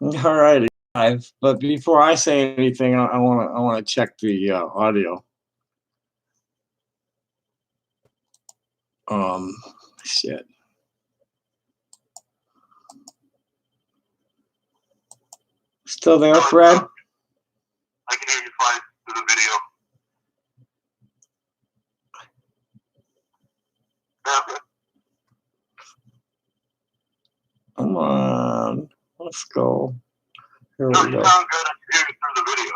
All righty. But before I say anything, I want to check the audio. Um, Shit. Still there, Fred? I can hear you fine through the video. Come on, let's go. Here No, we you go. sound good. I can hear you through the video,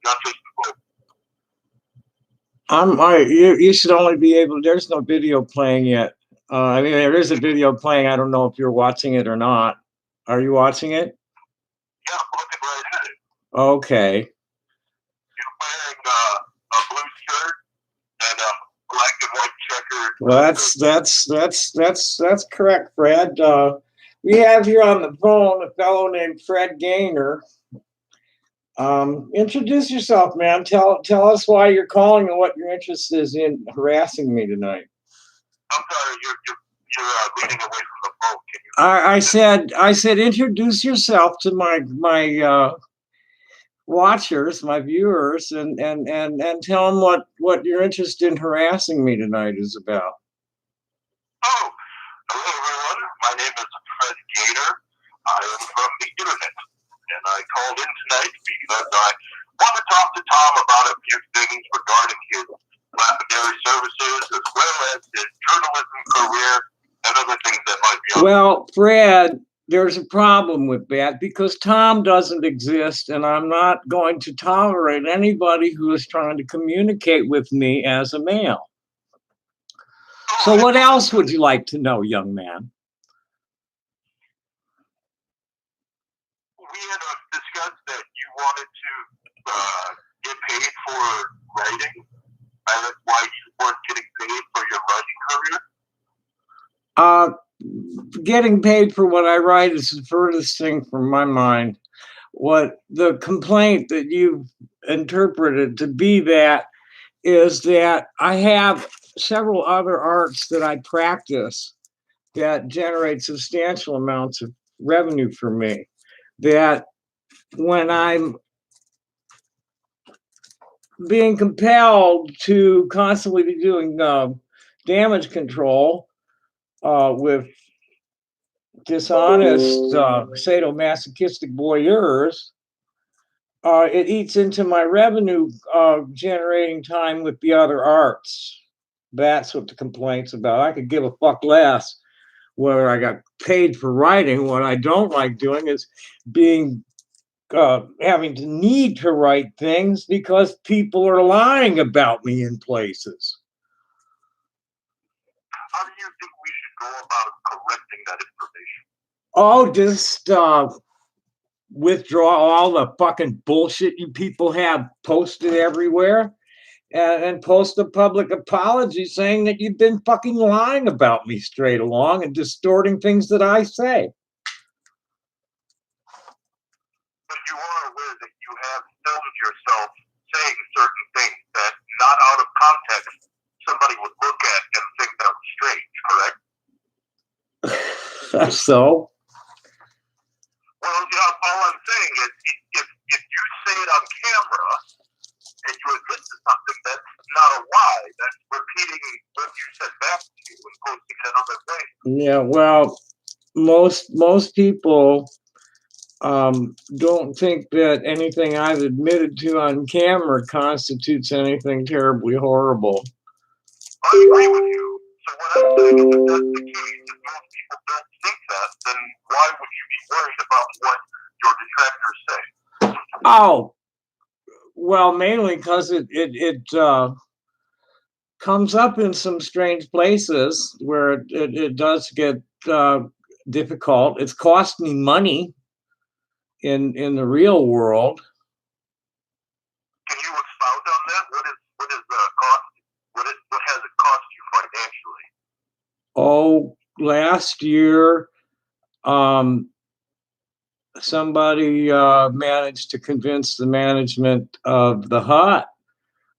not just the phone. You should only be able. There's no video playing yet. I mean, there is a video playing. I don't know if you're watching it or not. Are you watching it? Yeah, I'm looking right at it. Okay. You're wearing a blue shirt and a black and white checkered. Well, that's correct, Fred. We have here on the phone a fellow named Fred Joyner. Introduce yourself, man. Tell us why you're calling and what your interest is in harassing me tonight. I'm sorry, you're leaning away from the phone. Can you? I said introduce yourself to my watchers, my viewers, and tell them what your interest in harassing me tonight is about. Oh, hello everyone. My name is Fred Joyner. I am from the internet, and I called in tonight because I want to talk to Tom about a few things regarding his lapidary services, as well as his journalism career and other things that might be on. Well, Fred, there's a problem with that because Tom doesn't exist, and I'm not going to tolerate anybody who is trying to communicate with me as a male. So what else would you like to know, young man? We had discussed that you wanted to get paid for writing, and that's why you weren't getting paid for your writing career. Getting paid for what I write is the furthest thing from my mind. What the complaint that you've interpreted to be that is that I have several other arts that I practice that generate substantial amounts of revenue for me. That when I'm being compelled to constantly be doing damage control with dishonest sadomasochistic voyeurs, it eats into my revenue generating time with the other arts. That's what the complaint's about. I could give a fuck less whether I got paid for writing. What I don't like doing is being having to need to write things because people are lying about me in places. How do you think we should go about correcting that information? Oh, just withdraw all the fucking bullshit you people have posted everywhere and post a public apology saying that you've been fucking lying about me straight along and distorting things that I say. But you are aware that you have filmed yourself saying certain things that, not out of context, somebody would look at and think that was strange, correct? So? Well, all I'm saying is, if you say it on camera and you admit to something, that's not a lie. That's repeating what you said back to you and posting it another way. Yeah, well, most people don't think that anything I've admitted to on camera constitutes anything terribly horrible. I agree with you. So what I'm saying is, if that's the case, if most people don't think that, then why would you be worried about what your detractors say? Oh, well, mainly because it comes up in some strange places where it does get difficult. It's cost me money in the real world. Can you expound on that? What is the cost? What has it cost you financially? Oh, last year, somebody managed to convince the management of the hut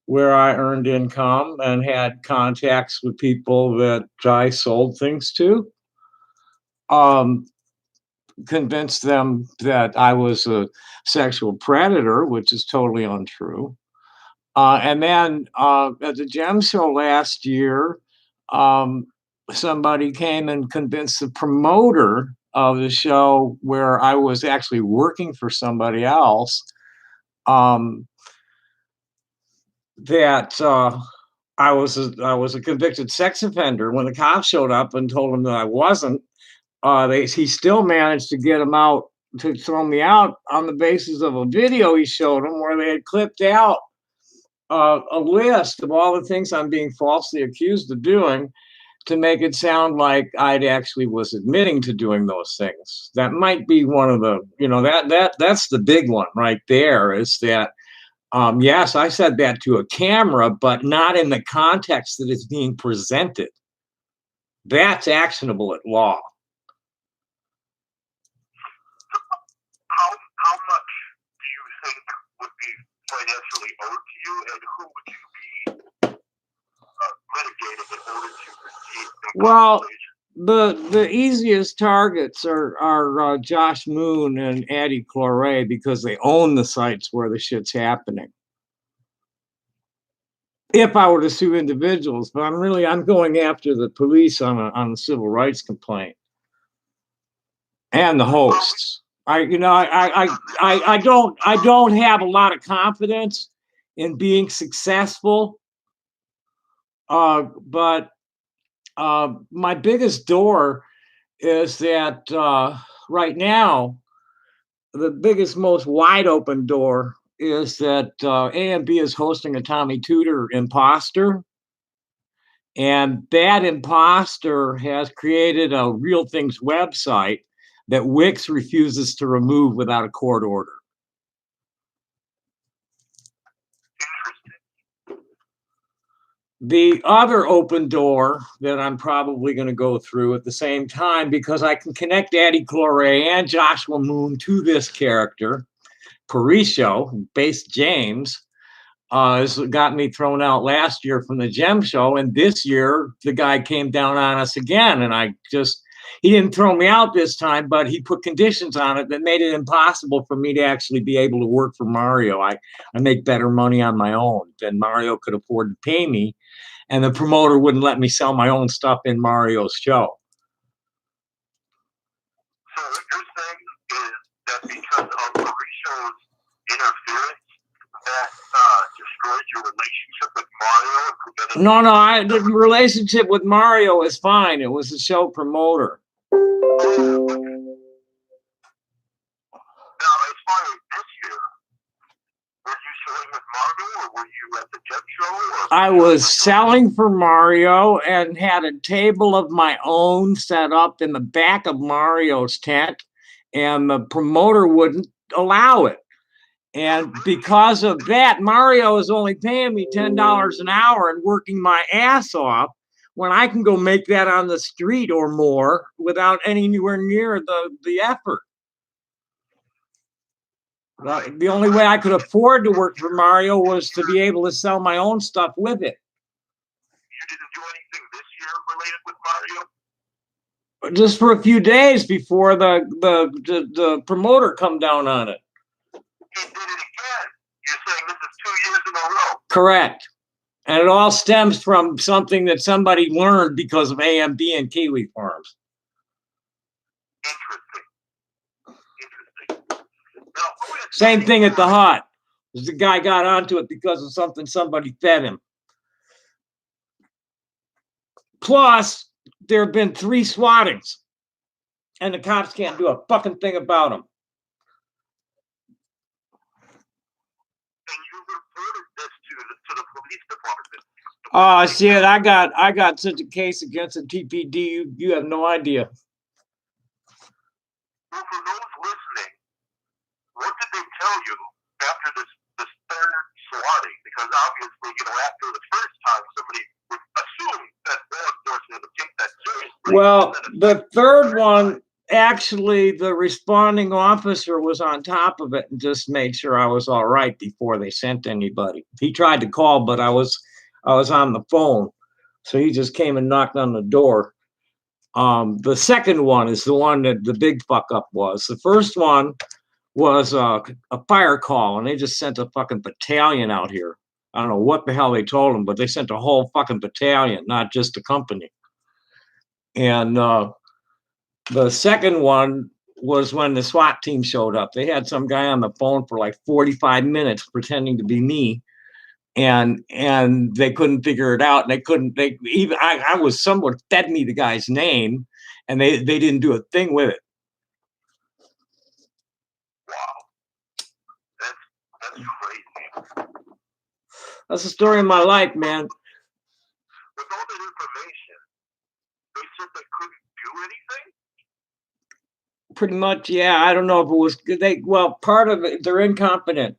where I earned income and had contacts with people that I sold things to. convinced them that I was a sexual predator, which is totally untrue. And then at the gem show last year, um, somebody came and convinced the promoter of the show, where I was actually working for somebody else, um, that I was a convicted sex offender. When the cops showed up and told him that I wasn't, he still managed to get him out, to throw me out on the basis of a video he showed him where they had clipped out a list of all the things I'm being falsely accused of doing, to make it sound like I'd actually was admitting to doing those things. That might be one of the, that's the big one right there, is that yes, I said that to a camera, but not in the context that it's being presented. That's actionable at law. How much do you think would be financially owed to you, and who would you be litigating in order to receive Well, compensation? the easiest targets are Josh Moon and Addie Clore, because they own the sites where the shit's happening. If I were to sue individuals, but I'm going after the police on a civil rights complaint, and the hosts. I don't have a lot of confidence in being successful, but my biggest door is that right now, the biggest, most wide open door is that A&B is hosting a Tommie Jayne imposter. And that imposter has created a Real Things website that Wix refuses to remove without a court order. The other open door that I'm probably going to go through at the same time, because I can connect Addie Clore and Joshua Moon to this character, Parisho, based James, has got me thrown out last year from the gem show, and this year the guy came down on us again, and he didn't throw me out this time, but he put conditions on it that made it impossible for me to actually be able to work for Mario. I make better money on my own than Mario could afford to pay me, and the promoter wouldn't let me sell my own stuff in Mario's show. So what you're saying is that because of Marisho's interference, that destroyed your relationship with Mario? No, the relationship with Mario is fine. It was a show promoter. Now, as far as this year, were you showing with Mario, or were you at the gem show? I was selling for Mario and had a table of my own set up in the back of Mario's tent, and the promoter wouldn't allow it. And because of that, Mario is only paying me $10 an hour and working my ass off, when I can go make that on the street or more without anywhere near the effort. The only way I could afford to work for Mario was to be able to sell my own stuff with it. You didn't do anything this year related with Mario? Just for a few days before the promoter come down on it. He did it again. You're saying this is 2 years in a row? Correct. And it all stems from something that somebody learned because of A&B and Kiwi Farms. Interesting. Now, same thing at the hut. The guy got onto it because of something somebody fed him. Plus, there have been 3 swattings, and the cops can't do a fucking thing about them. And you reported this to the police department. Oh shit! I got such a case against the TPD. You have no idea. Well, for those listening, what did they tell you after this third swatting? Because obviously, after the first time, somebody would assume that law enforcement would take that seriously. Well, the third one, actually, the responding officer was on top of it and just made sure I was all right before they sent anybody. He tried to call, but I was on the phone, so he just came and knocked on the door. The second one is the one that the big fuck up was. The first one was a fire call, and they just sent a fucking battalion out here. I don't know what the hell they told them, but they sent a whole fucking battalion, not just a company. And the second one was when the SWAT team showed up. They had some guy on the phone for like 45 minutes pretending to be me. And they couldn't figure it out. And they even, I was, someone fed me the guy's name, and they didn't do a thing with it. Wow. That's crazy. That's the story of my life, man. With all that information, they said they couldn't do anything? Pretty much, yeah. I don't know if it was, well, part of it, they're incompetent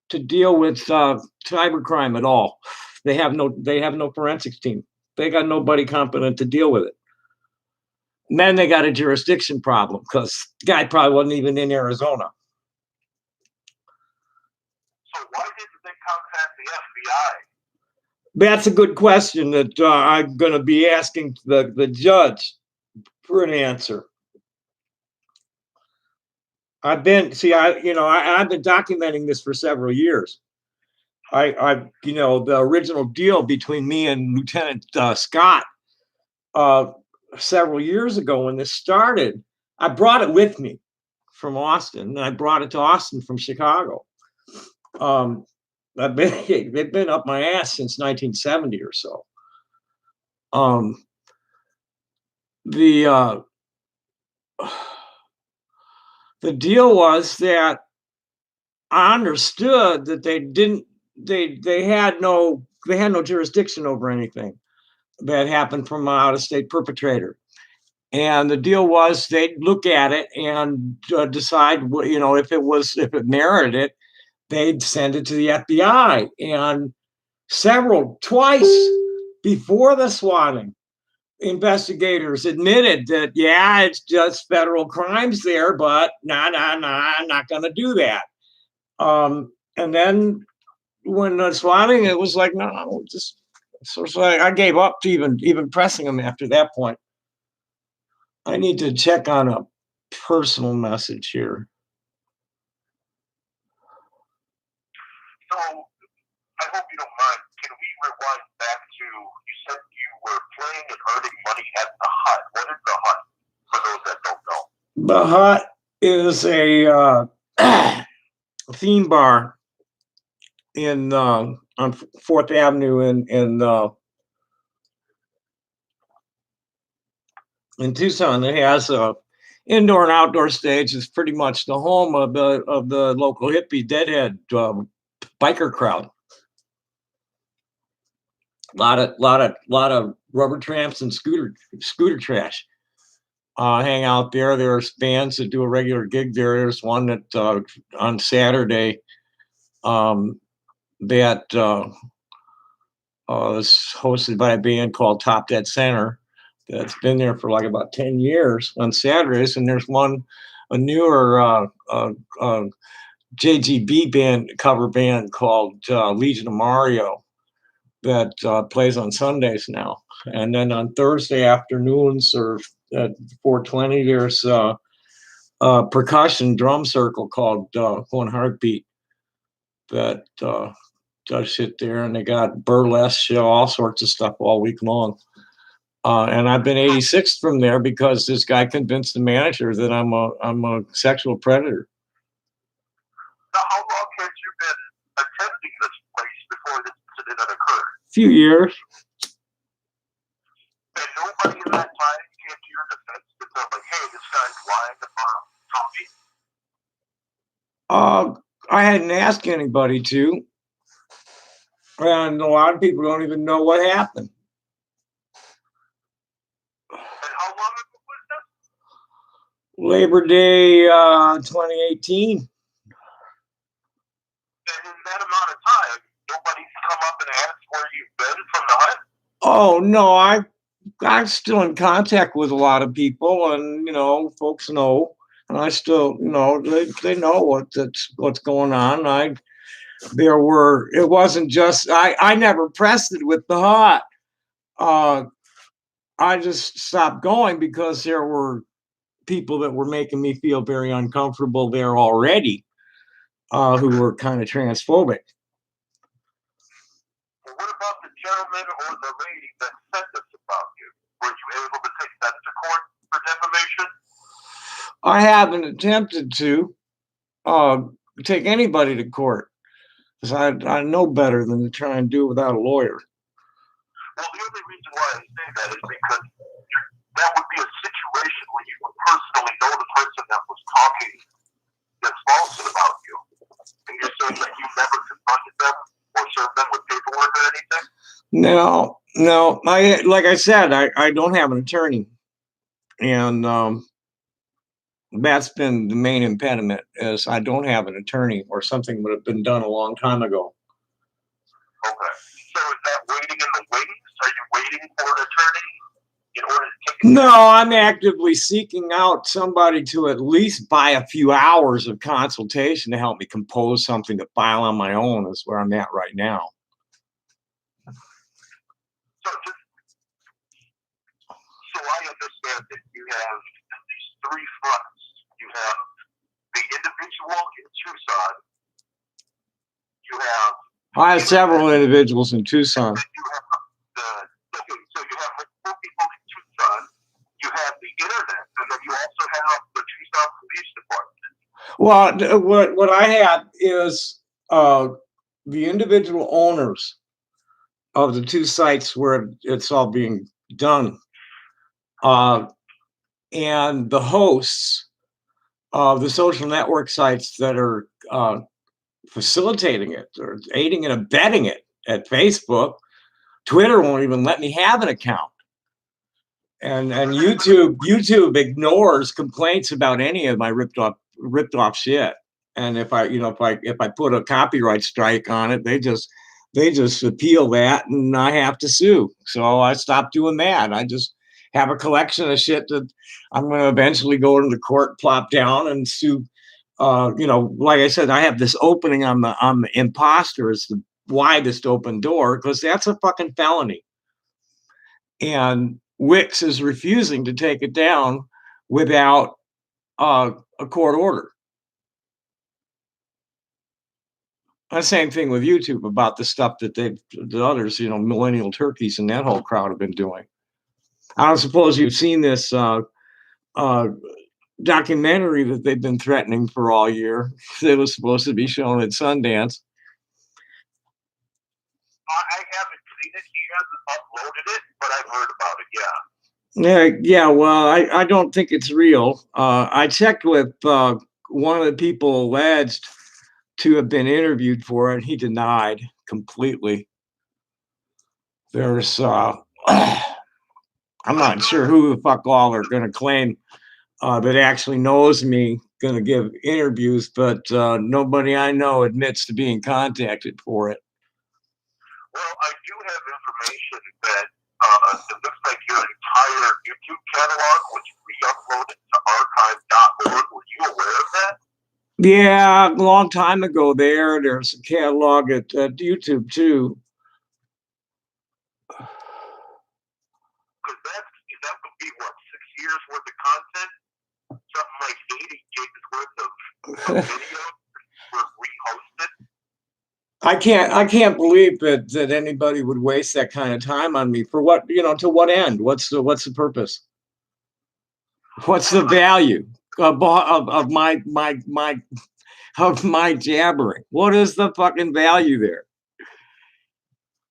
to deal with cybercrime at all. They have no forensics team. They got nobody competent to deal with it. And then they got a jurisdiction problem because the guy probably wasn't even in Arizona. So why didn't they contact the FBI? That's a good question that I'm going to be asking the judge for an answer. I've been documenting this for several years. The original deal between me and Lieutenant Scott several years ago when this started, I brought it with me from Austin, and I brought it to Austin from Chicago. They've been up my ass since 1970 or so. The deal was that I understood that they had no jurisdiction over anything that happened from an out-of-state perpetrator. And the deal was they'd look at it and decide, if it merited it, they'd send it to the FBI. And twice before the swatting, investigators admitted that, yeah, it's just federal crimes there, but I'm not going to do that. And then when the swatting, it was like, no, just, so it's like I gave up to even pressing them after that point. I need to check on a personal message here. So I hope you don't mind. Can we rewind back to, you said you were playing and earning money at the Hut. What is the Hut, for those that don't know? The Hut is a theme bar on 4th Avenue in Tucson. It has a indoor and outdoor stage. It's pretty much the home of the local hippie deadhead biker crowd. A lot of rubber tramps and scooter trash hang out there. There's bands that do a regular gig there. There's one that on Saturday that is hosted by a band called Top Dead Center that's been there for like about 10 years on Saturdays. And there's a newer JGB cover band called Legion of Mario that plays on Sundays now. And then on Thursday afternoons or at 4:20, there's a percussion drum circle called One Heartbeat that does shit there, and they got burlesque show, all sorts of stuff all week long. And I've been 86th from there because this guy convinced the manager that I'm a sexual predator. Now, how long have you been attending this place before this incident had occurred? A few years. And nobody in that time came to your defense and said, like, hey, this guy's lying about Tommie? I hadn't asked anybody to. And a lot of people don't even know what happened. And how long ago was this? Labor Day 2018. And in that amount of time, nobody's come up and asked where you've been from the Hut? Oh, no, I'm still in contact with a lot of people, and, folks know. And I still, they know what's going on. It wasn't just, I never pressed it with the Hut. I just stopped going because there were people that were making me feel very uncomfortable there already, who were kind of transphobic. Well, what about the gentleman or the lady that said this about you? Were you able to take that to court for defamation? I haven't attempted to take anybody to court because I know better than to try and do it without a lawyer. Well, the only reason why I say that is because that would be a situation where you would personally know the person that was talking that's false about you. And you're saying that you never confronted them or served them with paperwork or anything? No, no. Like I said, I don't have an attorney, and that's been the main impediment is I don't have an attorney, or something would have been done a long time ago. Okay. So is that waiting in the wings? Are you waiting for an attorney in order to take No, I'm actively seeking out somebody to at least buy a few hours of consultation to help me compose something to file on my own is where I'm at right now. So I understand that you have these three fronts. You have the individual in Tucson. You have I have several individuals in Tucson. you have so you have multiple people in Tucson. You have the internet, and then you also have the Tucson Police Department. Well, what I have is the individual owners of the two sites where it's all being done, and the hosts of the social network sites that are facilitating it or aiding and abetting it at Facebook. Twitter won't even let me have an account. And YouTube ignores complaints about any of my ripped off shit. And if I put a copyright strike on it, they just appeal that and I have to sue. So I stopped doing that. I just have a collection of shit that I'm going to eventually go to the court, plop down and sue. Like I said, I have this opening on the imposter. It's the widest open door because that's a fucking felony. And Wix is refusing to take it down without a court order. The same thing with YouTube about the stuff that the others, millennial turkeys and that whole crowd have been doing. I don't suppose you've seen this documentary that they've been threatening for all year. It was supposed to be shown at Sundance. I haven't seen it. He hasn't uploaded it, but I've heard about it. Yeah. Well, I don't think it's real. I checked with one of the people alleged to have been interviewed for it. He denied completely. There's I'm not sure who the fuck all are going to claim that actually knows me, going to give interviews, but nobody I know admits to being contacted for it. Well, I do have information that it looks like your entire YouTube catalog was re-uploaded to archive.org. Were you aware of that? Yeah, a long time ago there's a catalog at YouTube too. Because that would be, what, 6 years worth of content? Something like 80 gigs worth of video were re-hosted? I can't believe that anybody would waste that kind of time on me for what, to what end? What's the purpose? What's the value of my jabbering? What is the fucking value there?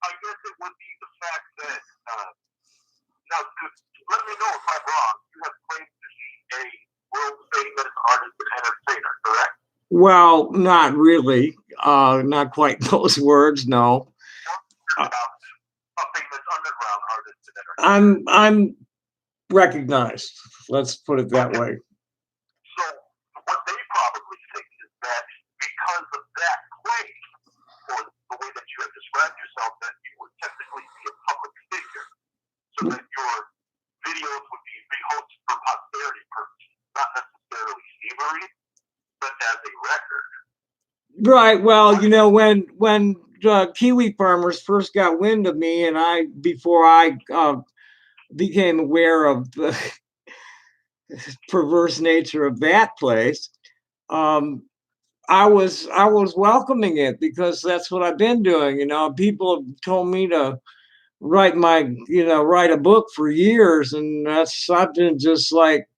I guess it would be the fact that now, let me know if I'm wrong. You have claimed to be a world famous artist and entertainer, correct? Well, not really. Not quite those words, no. A famous underground artist and entertainer. I'm recognized. Let's put it that way. So what they probably think is that because of that claim, or the way that you have described yourself, that you would technically be a public figure, so that your videos would be rehosted for posterity purposes, not necessarily thievery, but as a record. Right. Well, when Kiwi farmers first got wind of me, and before I became aware of the perverse nature of that place, um, I was welcoming it because that's what I've been doing. People have told me to write a book for years, and I've been just like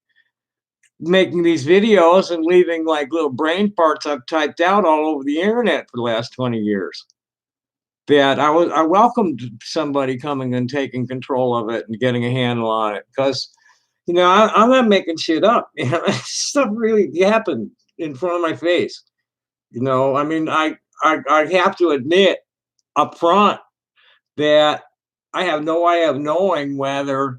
making these videos and leaving like little brain parts I've typed out all over the internet for the last 20 years. That I welcomed somebody coming and taking control of it and getting a handle on it because I'm not making shit up. Stuff really happened in front of my face. I mean, I have to admit up front that I have no way of knowing whether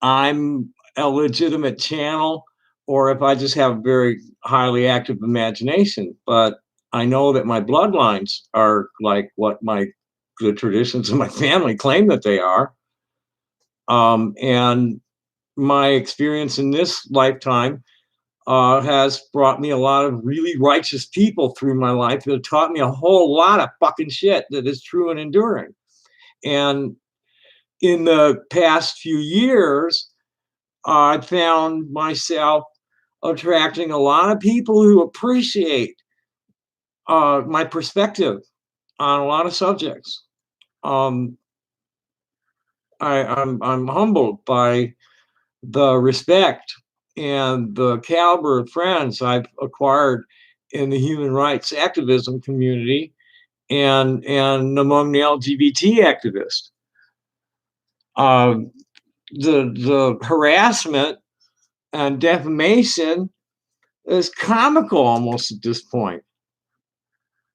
I'm a legitimate channel or if I just have a very highly active imagination. But I know that my bloodlines are like what the traditions of my family claim that they are. And my experience in this lifetime has brought me a lot of really righteous people through my life that have taught me a whole lot of fucking shit that is true and enduring. And in the past few years, I found myself attracting a lot of people who appreciate my perspective on a lot of subjects. Um, I'm humbled by the respect and the caliber of friends I've acquired in the human rights activism community and among the LGBT activists. Um, the harassment and defamation is comical almost at this point.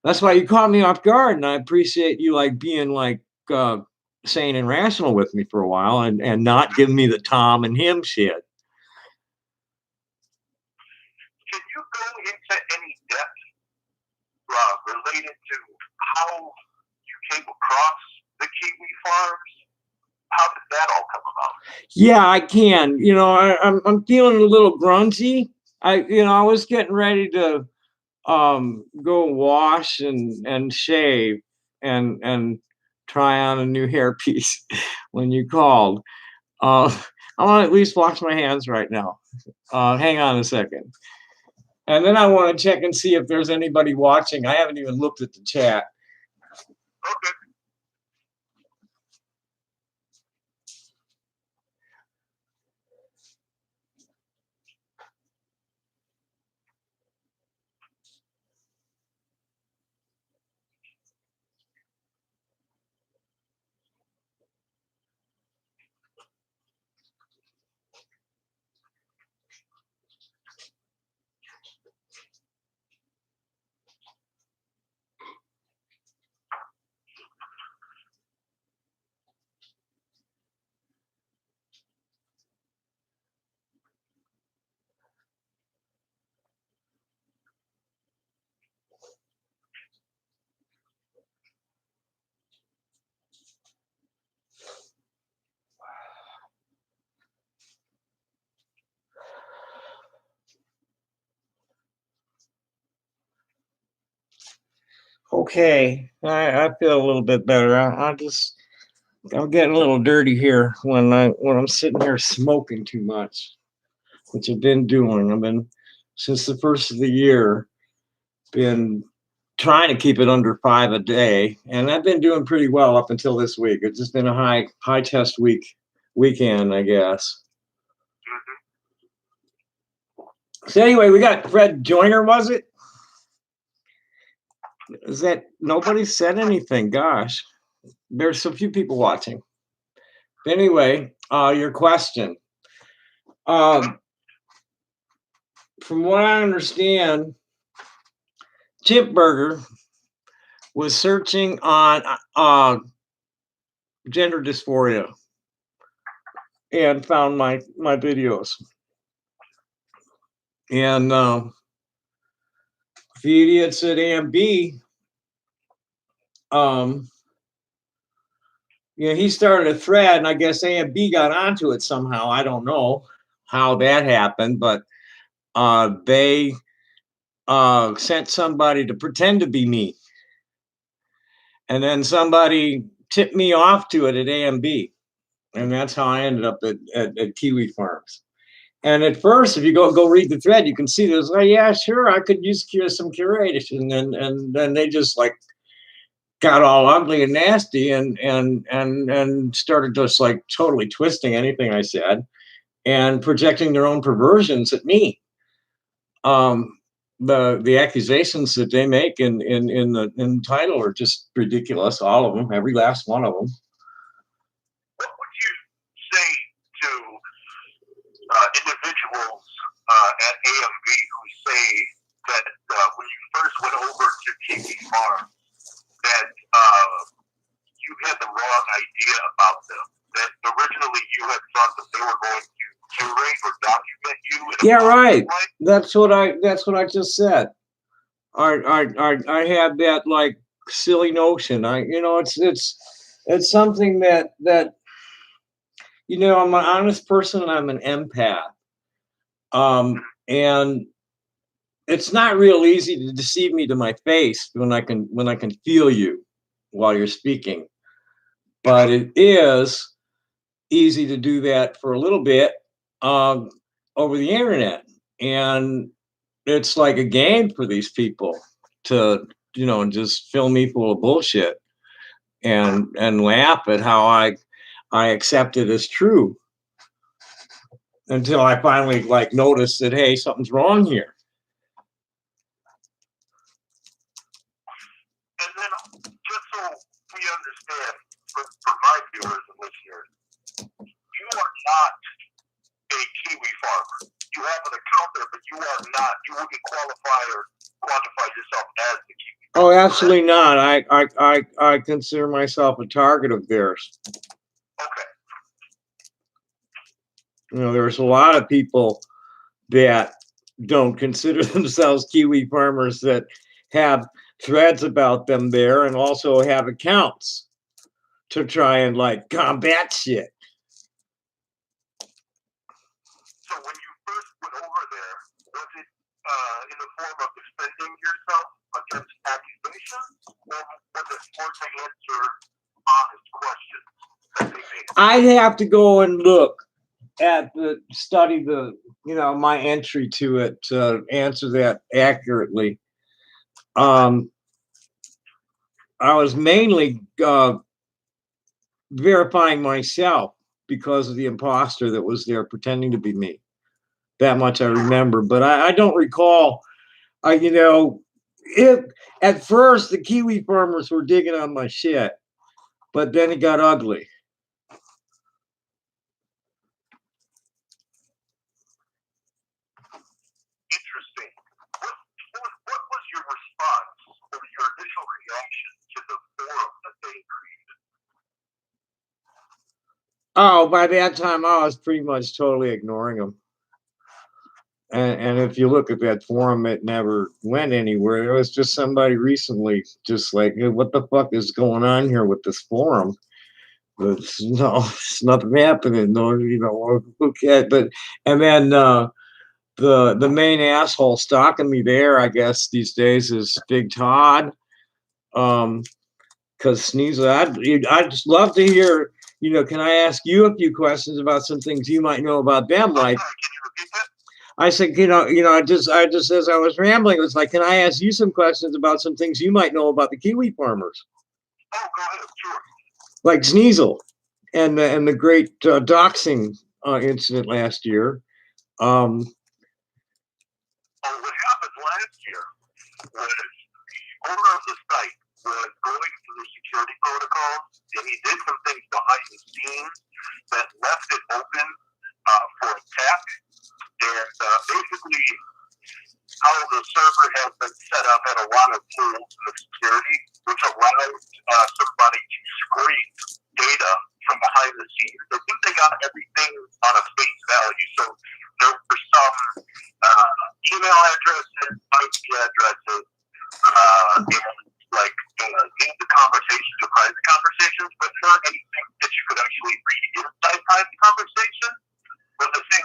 That's why you caught me off guard, and I appreciate you like being like uh, sane and rational with me for a while and not giving me the Tom and him shit. Can you go into any depth related to how you came across the kiwi farms? How did that all come about? Yeah, I can. I'm feeling a little grungy. I was getting ready to go wash and shave and try on a new hairpiece when you called. Uh, I want to at least wash my hands right now. Hang on a second. And then I want to check and see if there's anybody watching. I haven't even looked at the chat. Okay. Okay, I feel a little bit better. I'm getting a little dirty here when I'm sitting here smoking too much, which I've been doing. I've been since the first of the year been trying to keep it under 5 a day, and I've been doing pretty well up until this week. It's just been a high test weekend, I guess. So anyway, we got Fred Joyner, was it? Is that nobody said anything? Gosh, there's so few people watching. Anyway, your question. From what I understand, Chip Burger was searching on gender dysphoria and found my videos. And the idiots at AMB, he started a thread, and I guess AMB got onto it somehow. I don't know how that happened, but they sent somebody to pretend to be me. And then somebody tipped me off to it at AMB. And that's how I ended up at Kiwi Farms. And at first, if you go read the thread, you can see there's like, yeah, sure, I could use some curation, and then they just like got all ugly and nasty, and started just like totally twisting anything I said and projecting their own perversions at me. Um, the accusations that they make in the title are just ridiculous. All of them, every last one of them. What would you say to individuals at AMV who say that when you first went over to Kiwi Farm, that you had the wrong idea about them? That originally you had thought that they were going to curate or document you? Yeah, right. That's what I just said. I had that like silly notion. It's something that I'm an honest person and I'm an empath. And it's not real easy to deceive me to my face when I can feel you while you're speaking. But it is easy to do that for a little bit over the internet. And it's like a game for these people to, just fill me full of bullshit and laugh at how I accept it as true until I finally like notice that, hey, something's wrong here. And then, just so we understand, for my viewers and listeners, you are not a Kiwi farmer. You have an account there, but you are not. You wouldn't quantify yourself as the Kiwi farmer. Oh, absolutely not. I consider myself a target of theirs. Okay. There's a lot of people that don't consider themselves Kiwi farmers that have threads about them there and also have accounts to try and like combat shit. So when you first went over there, was it in the form of defending yourself against accusations, or was it more to answer honest questions that they made? I'd have to go and look at study my entry to it to answer that accurately. I was mainly verifying myself because of the imposter that was there pretending to be me. That much I remember, but I don't recall. If at first the Kiwi farmers were digging on my shit, but then it got ugly. Interesting. What was your response or your initial reaction to the forum that they created? Oh, by that time I was pretty much totally ignoring them. And if you look at that forum, it never went anywhere. It was just somebody recently just like, hey, what the fuck is going on here with this forum? It's nothing happening. No, okay. But and then the main asshole stalking me there, I guess these days, is Big Todd. Because Sneasel, I'd just love to hear. Can I ask you a few questions about some things you might know about them? Like, Can you repeat that? I said, I just as I was rambling, it was like, can I ask you some questions about some things you might know about the Kiwi farmers? Oh, go ahead, sure. Like Sneasel and the great doxing incident last year. What happened last year was the owner of the site was going through the security protocols, and he did some things behind the scenes that left it open for attack. And basically, how the server has been set up had a lot of holes in the security, which allowed somebody to scrape data from behind the scenes. I think they got everything on a face value. So there were some email addresses, IP addresses, and named the conversations or private conversations, but not anything that you could actually read inside private conversations. But the thing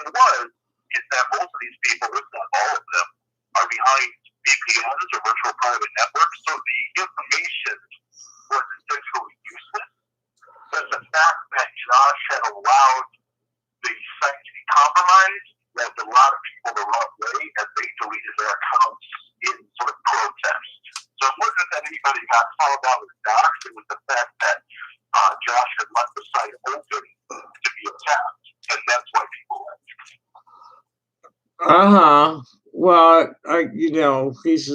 is that most of these people, if not all of them, are behind VPNs or virtual private networks, so the information was essentially useless. But the fact that you Josh had allowed the site to be compromised, led a lot of people the wrong way as they deleted their accounts in sort of protest. So it wasn't that anybody got followed out with docs, it was the fact that Josh had left the site open to be attacked, and that's why people left. Well, he's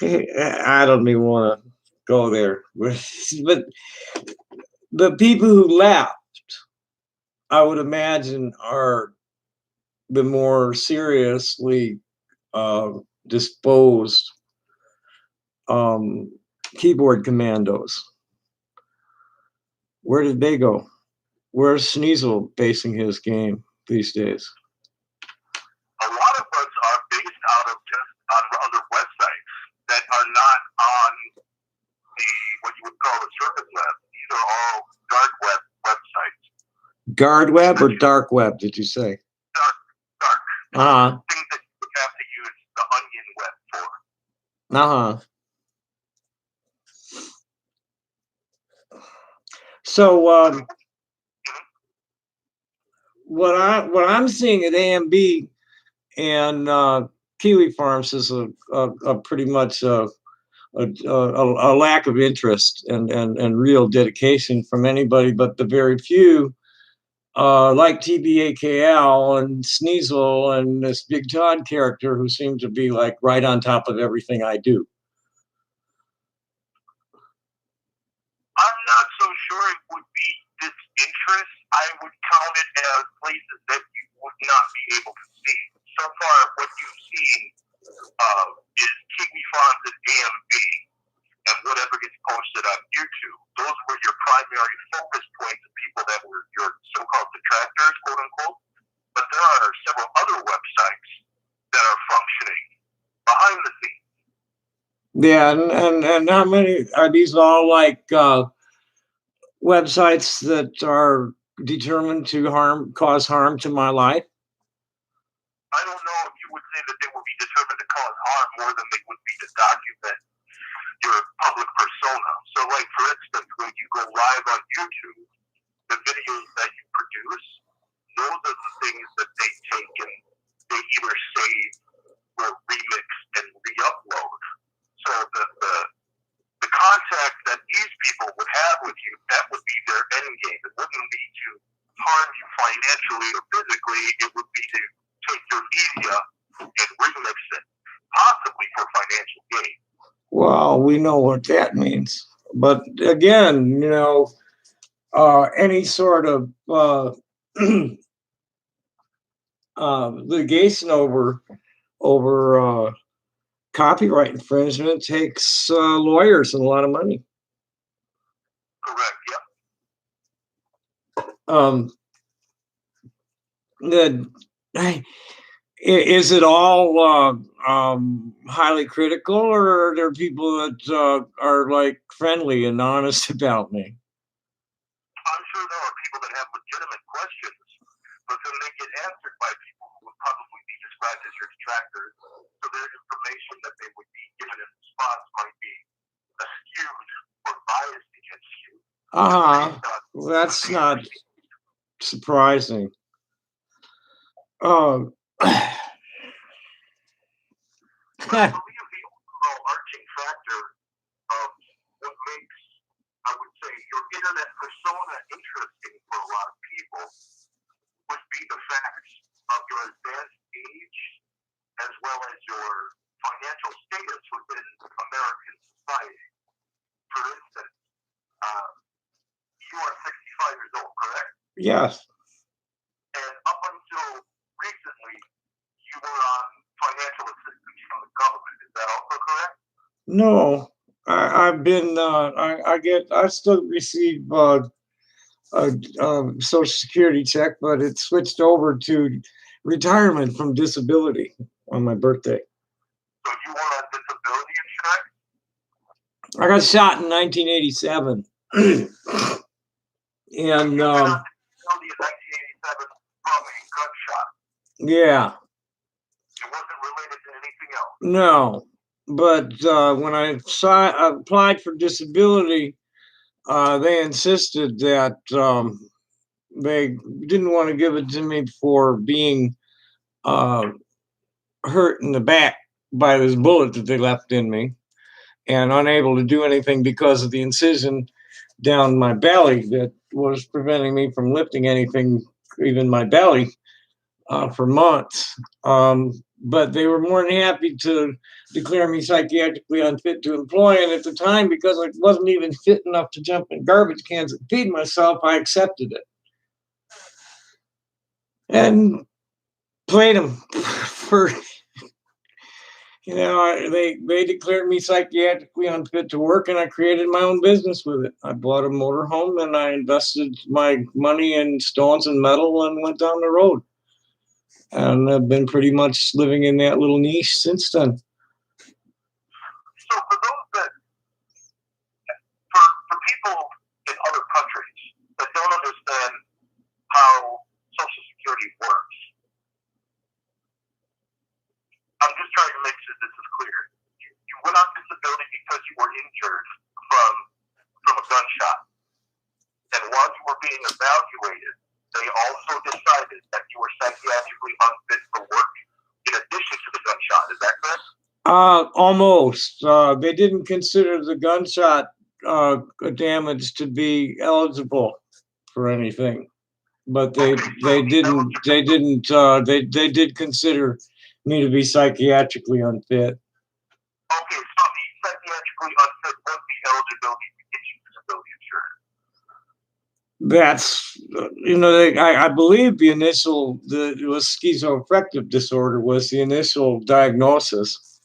I don't even want to go there, but the people who left, I would imagine, are the more seriously disposed keyboard commandos. Where did they go? Where's Sneasel basing his game these days? A lot of us are based out of just on other websites that are not on what you would call the surface web. These are all dark web websites. Guard web or dark web, did you say? Dark. Things that you would have to use the onion web for. So what I'm seeing at AMB and Kiwi Farms is a pretty much a lack of interest and real dedication from anybody but the very few, like TBAKL and Sneasel and this Big Todd character who seem to be like right on top of everything I do. I'm not so sure it would be disinterest. I would count it as places that you would not be able to see. So far, what you've seen is Kiwi Farms and AMB and whatever gets posted on YouTube. Those were your primary focus points of people that were your so-called detractors, quote unquote. But there are several other websites that are functioning behind the scenes. Yeah, and how many are these? All like websites that are determined to cause harm to my life? I don't know if you would say that they would be determined to cause harm more than they would be to document your public persona. So, like, for instance, when you go live on YouTube, the videos that you produce, those are the things that they take and they either save or remix and re-upload. So the contact that these people would have with you, that would be their end game. It wouldn't be to harm you financially or physically. It would be to take your media and remix it, possibly for financial gain. Well, we know what that means. But again, any sort of litigation over copyright infringement takes lawyers and a lot of money. Correct. Yeah. Is it all highly critical, or are there people that are like friendly and honest about me? I'm sure there are people that have legitimate questions, but then they get answered by people who would probably be described as your detractors. So their information that they would be given in response might be skewed or biased against you. That's not surprising. I believe the overall arching factor of what makes, I would say, your internet persona interesting for a lot of people would be the fact of your advanced age as well as your financial status within American society. For instance, you are 65 years old, correct? Yes. And up until recently, you were on financial assistance from the government. Is that also correct? No, I've been. I still receive Social Security check, but it switched over to retirement from disability on my birthday. So you were on disability insurance? I got shot in 1987. And you went on disability in 1987 from a gunshot. Yeah. It wasn't related to anything else. No, but when I applied for disability, they insisted that they didn't want to give it to me for being uh, hurt in the back by this bullet that they left in me, and unable to do anything because of the incision down my belly that was preventing me from lifting anything, even my belly, for months. But they were more than happy to declare me psychiatrically unfit to employ. And at the time, because I wasn't even fit enough to jump in garbage cans and feed myself, I accepted it and played them for. They declared me psychiatrically unfit to work, and I created my own business with it. I bought a motorhome and I invested my money in stones and metal and went down the road. And I've been pretty much living in that little niche since then. So for those that, for people in other countries that don't understand how Social Security works, I'm just trying to make sure this is clear. You went on disability because you were injured from a gunshot. And while you were being evaluated, they also decided that you were psychiatrically unfit for work in addition to the gunshot. Is that correct? Almost. They didn't consider the gunshot damage to be eligible for anything, but they did consider me to be psychiatrically unfit. Okay, so the psychiatrically unfit was the eligibility to get you disability insurance. That's I believe it was schizoaffective disorder was the initial diagnosis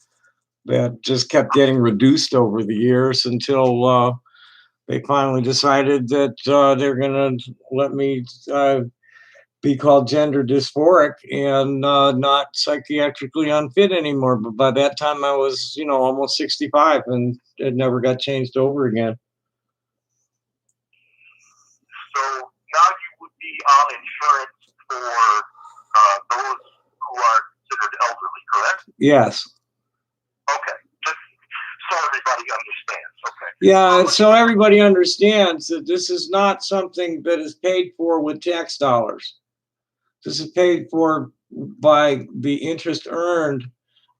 that just kept getting reduced over the years until they finally decided that they're going to let me be called gender dysphoric and not psychiatrically unfit anymore. But by that time I was, almost 65, and it never got changed over again. So now you would be on insurance for those who are considered elderly, correct? Yes. Okay. Just so everybody understands. Okay. Yeah, so everybody understands that this is not something that is paid for with tax dollars. This is paid for by the interest earned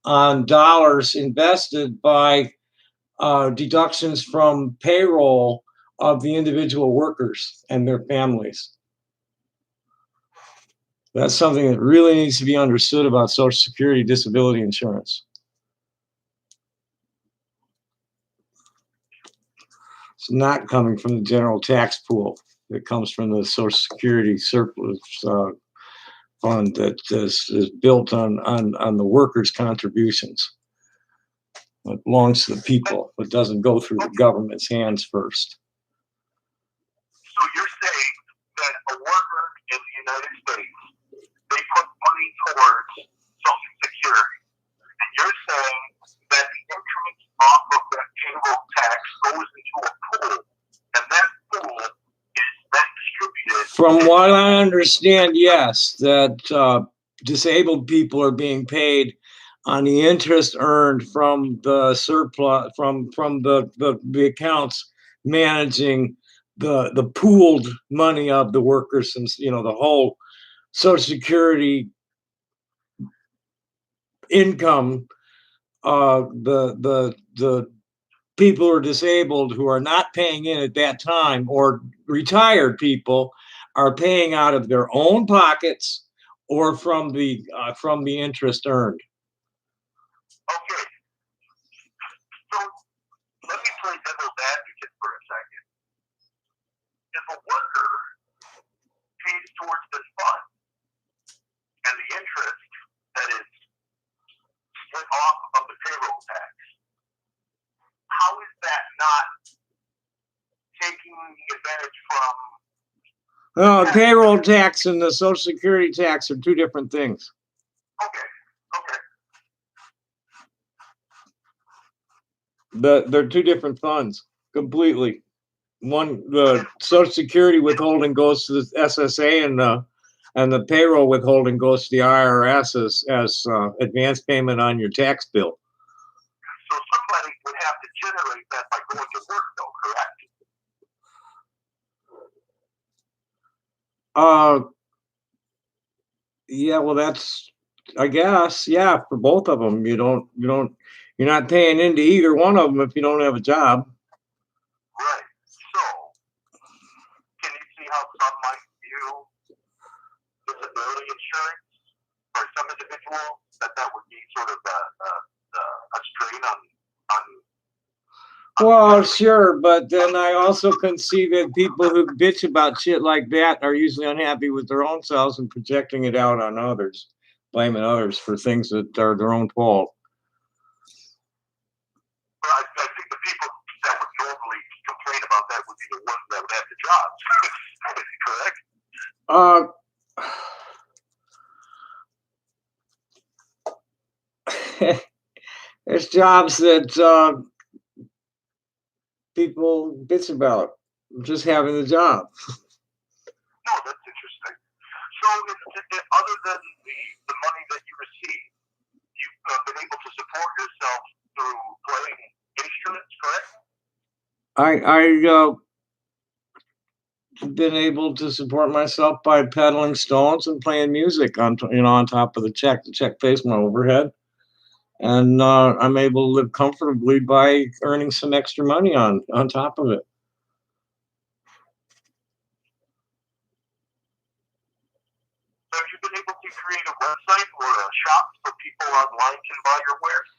on dollars invested by deductions from payroll of the individual workers and their families. That's something that really needs to be understood about Social Security disability insurance. It's not coming from the general tax pool. It comes from the Social Security surplus fund that is built on the workers' contributions. It belongs to the people. It doesn't go through the government's hands first. So you're saying that a worker in the United States, they put money towards Social Security, and you're saying that the increment off of that payroll tax goes into a pool, and that pool is then distributed. From what I understand, yes, that disabled people are being paid on the interest earned from the surplus from the accounts managing the pooled money of the workers, and the whole Social Security income. The people who are disabled who are not paying in at that time, or retired people, are paying out of their own pockets or from the interest earned. Okay. So let me play devil's advocate for a second. If a worker pays towards this fund and the interest that is split off of the payroll tax, how is that not taking advantage from? Payroll tax and the Social Security tax are two different things. Okay. They're two different funds completely. One, the Social Security withholding goes to the SSA, and the payroll withholding goes to the IRS as advance payment on your tax bill. So somebody would have to generate that by going to work, though, correct? Uh, yeah, well, that's, I guess, yeah, for both of them. You're not paying into either one of them if you don't have a job. Right. So, can you see how some might view disability insurance for some individuals that would be sort of a strain on Well, sure, but then I also can see that people who bitch about shit like that are usually unhappy with their own selves and projecting it out on others, blaming others for things that are their own fault. I think the people that would normally complain about that would be the ones that would have the jobs. Correct? There's jobs that people bitch about just having the job. No, that's interesting. So, other than the money that you receive, you've been able to support yourself through playing instruments, correct? I been able to support myself by peddling stones and playing music on top of the check. The check pays my overhead, and I'm able to live comfortably by earning some extra money on top of it. Have you been able to create a website or a shop so people online can buy your wares?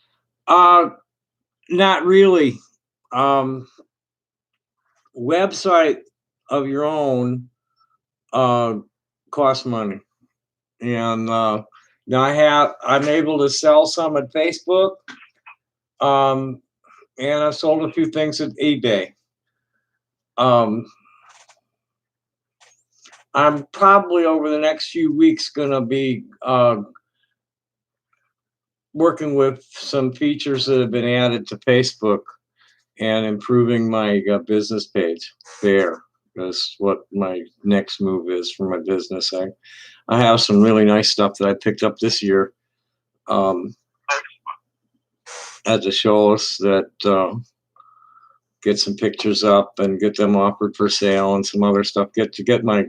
Not really. Website of your own costs money, and now I'm able to sell some at Facebook, and I've sold a few things at eBay. Um, I'm probably over the next few weeks gonna be working with some features that have been added to Facebook and improving my business page there. That's what my next move is for my business. I have some really nice stuff that I picked up this year at the shows that get some pictures up and get them offered for sale and some other stuff. Get my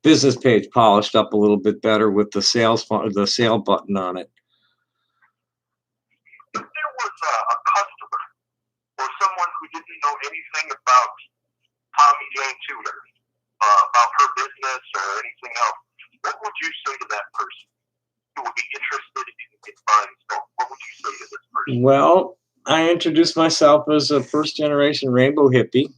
business page polished up a little bit better with the sale button on it. If there was a customer or someone who didn't know anything about Tommie Jayne Tooter, about her business or anything else, what would you say to that person who would be interested in buying stuff? What would you say to this person? Well, I introduced myself as a first generation rainbow hippie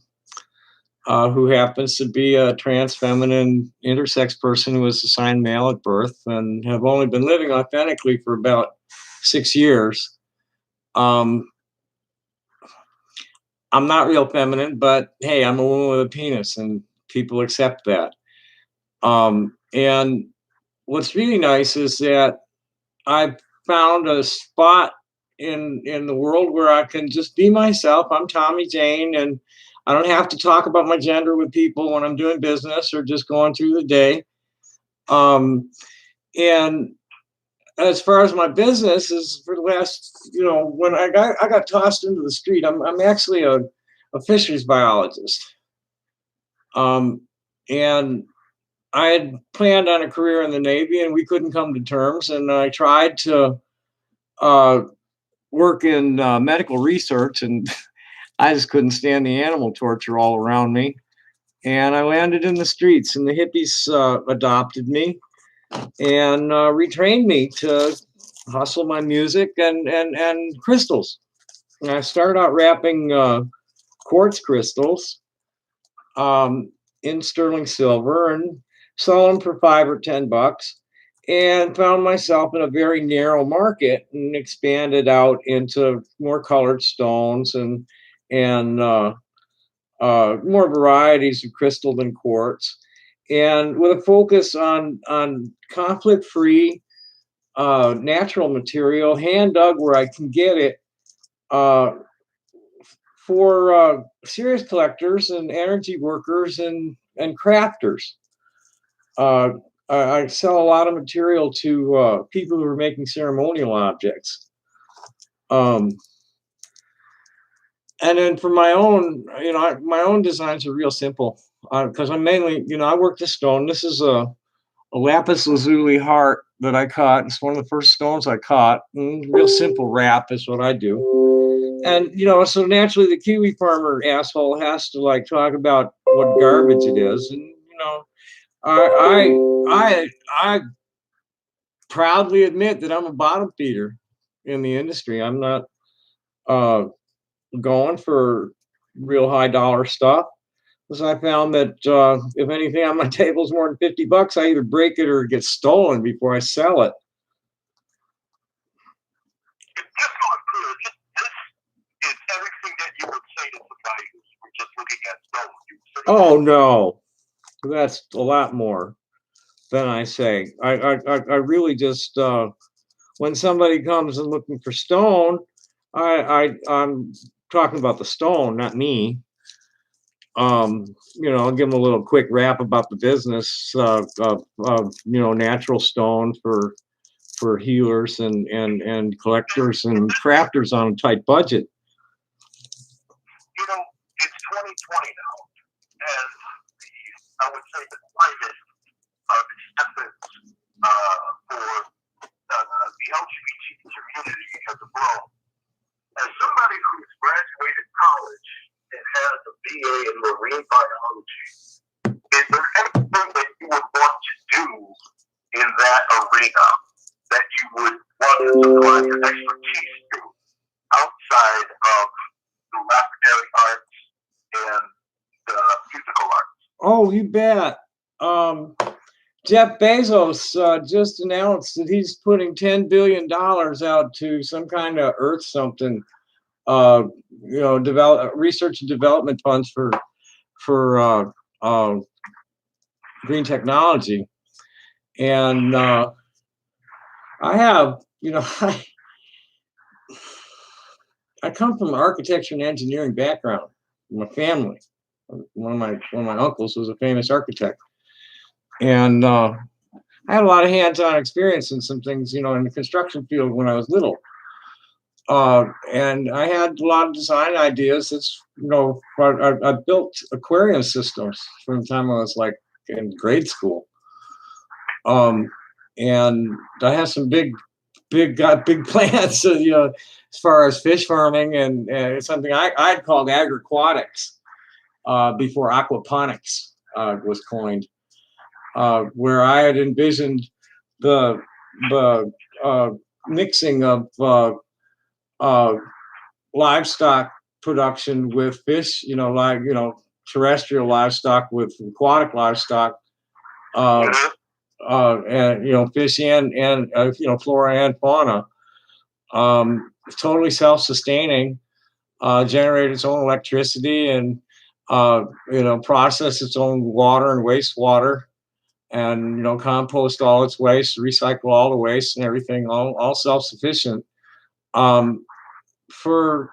who happens to be a trans feminine intersex person who was assigned male at birth and have only been living authentically for about 6 years. I'm not real feminine, but hey, I'm a woman with a penis, and people accept that. And what's really nice is that I found a spot in the world where I can just be myself. I'm Tommie Jayne, and I don't have to talk about my gender with people when I'm doing business or just going through the day. And as far as my business is for the last, when I got tossed into the street, I'm actually a fisheries biologist. And I had planned on a career in the Navy, and we couldn't come to terms. And I tried to work in medical research, and I just couldn't stand the animal torture all around me. And I landed in the streets, and the hippies adopted me and retrained me to hustle my music and crystals. And I started out wrapping quartz crystals in sterling silver and sell them for $5 or $10, and found myself in a very narrow market and expanded out into more colored stones and more varieties of crystal than quartz, and with a focus on conflict-free natural material, hand dug where I can get it, for serious collectors and energy workers and crafters. I sell a lot of material to people who are making ceremonial objects. And then for my own, my own designs are real simple. because I'm mainly, I work the stone. This is a lapis lazuli heart that I caught. It's one of the first stones I caught. Real simple wrap is what I do. And so naturally the kiwi farmer asshole has to like talk about what garbage it is. And I proudly admit that I'm a bottom feeder in the industry. I'm not uh, going for real high dollar stuff. Because I found that if anything on my table is more than $50, I either break it or it gets stolen before I sell it. Just so I'm clear, this is everything that you would say to somebody who's just looking at stone. Oh no, that's a lot more than I say. I really just when somebody comes and looking for stone, I'm talking about the stone, not me. I'll give them a little quick wrap about the business of natural stone for healers and collectors and crafters on a tight budget. It's 2020 now, and I would say the climate of acceptance for the LGBT community has grown. As somebody who's graduated college and has a BA in marine biology, is there anything that you would want to do in that arena that you would want to apply your expertise to outside of the lapidary arts and the musical arts? Oh, you bet. Jeff Bezos just announced that he's putting $10 billion out to some kind of earth something, develop research and development funds for green technology. And I have, I come from an architecture and engineering background. My family, one of my uncles was a famous architect, and I had a lot of hands-on experience in some things, in the construction field when I was little. And I had a lot of design ideas. It's, I built aquarium systems from the time I was like in grade school. And I have some big plans, as far as fish farming and it's something I'd called agri-aquatics before aquaponics was coined, where I had envisioned the mixing of livestock production with fish, terrestrial livestock with aquatic livestock, and fish and flora and fauna, totally self-sustaining, generate its own electricity and process its own water and wastewater, and compost all its waste, recycle all the waste and everything, all self-sufficient. For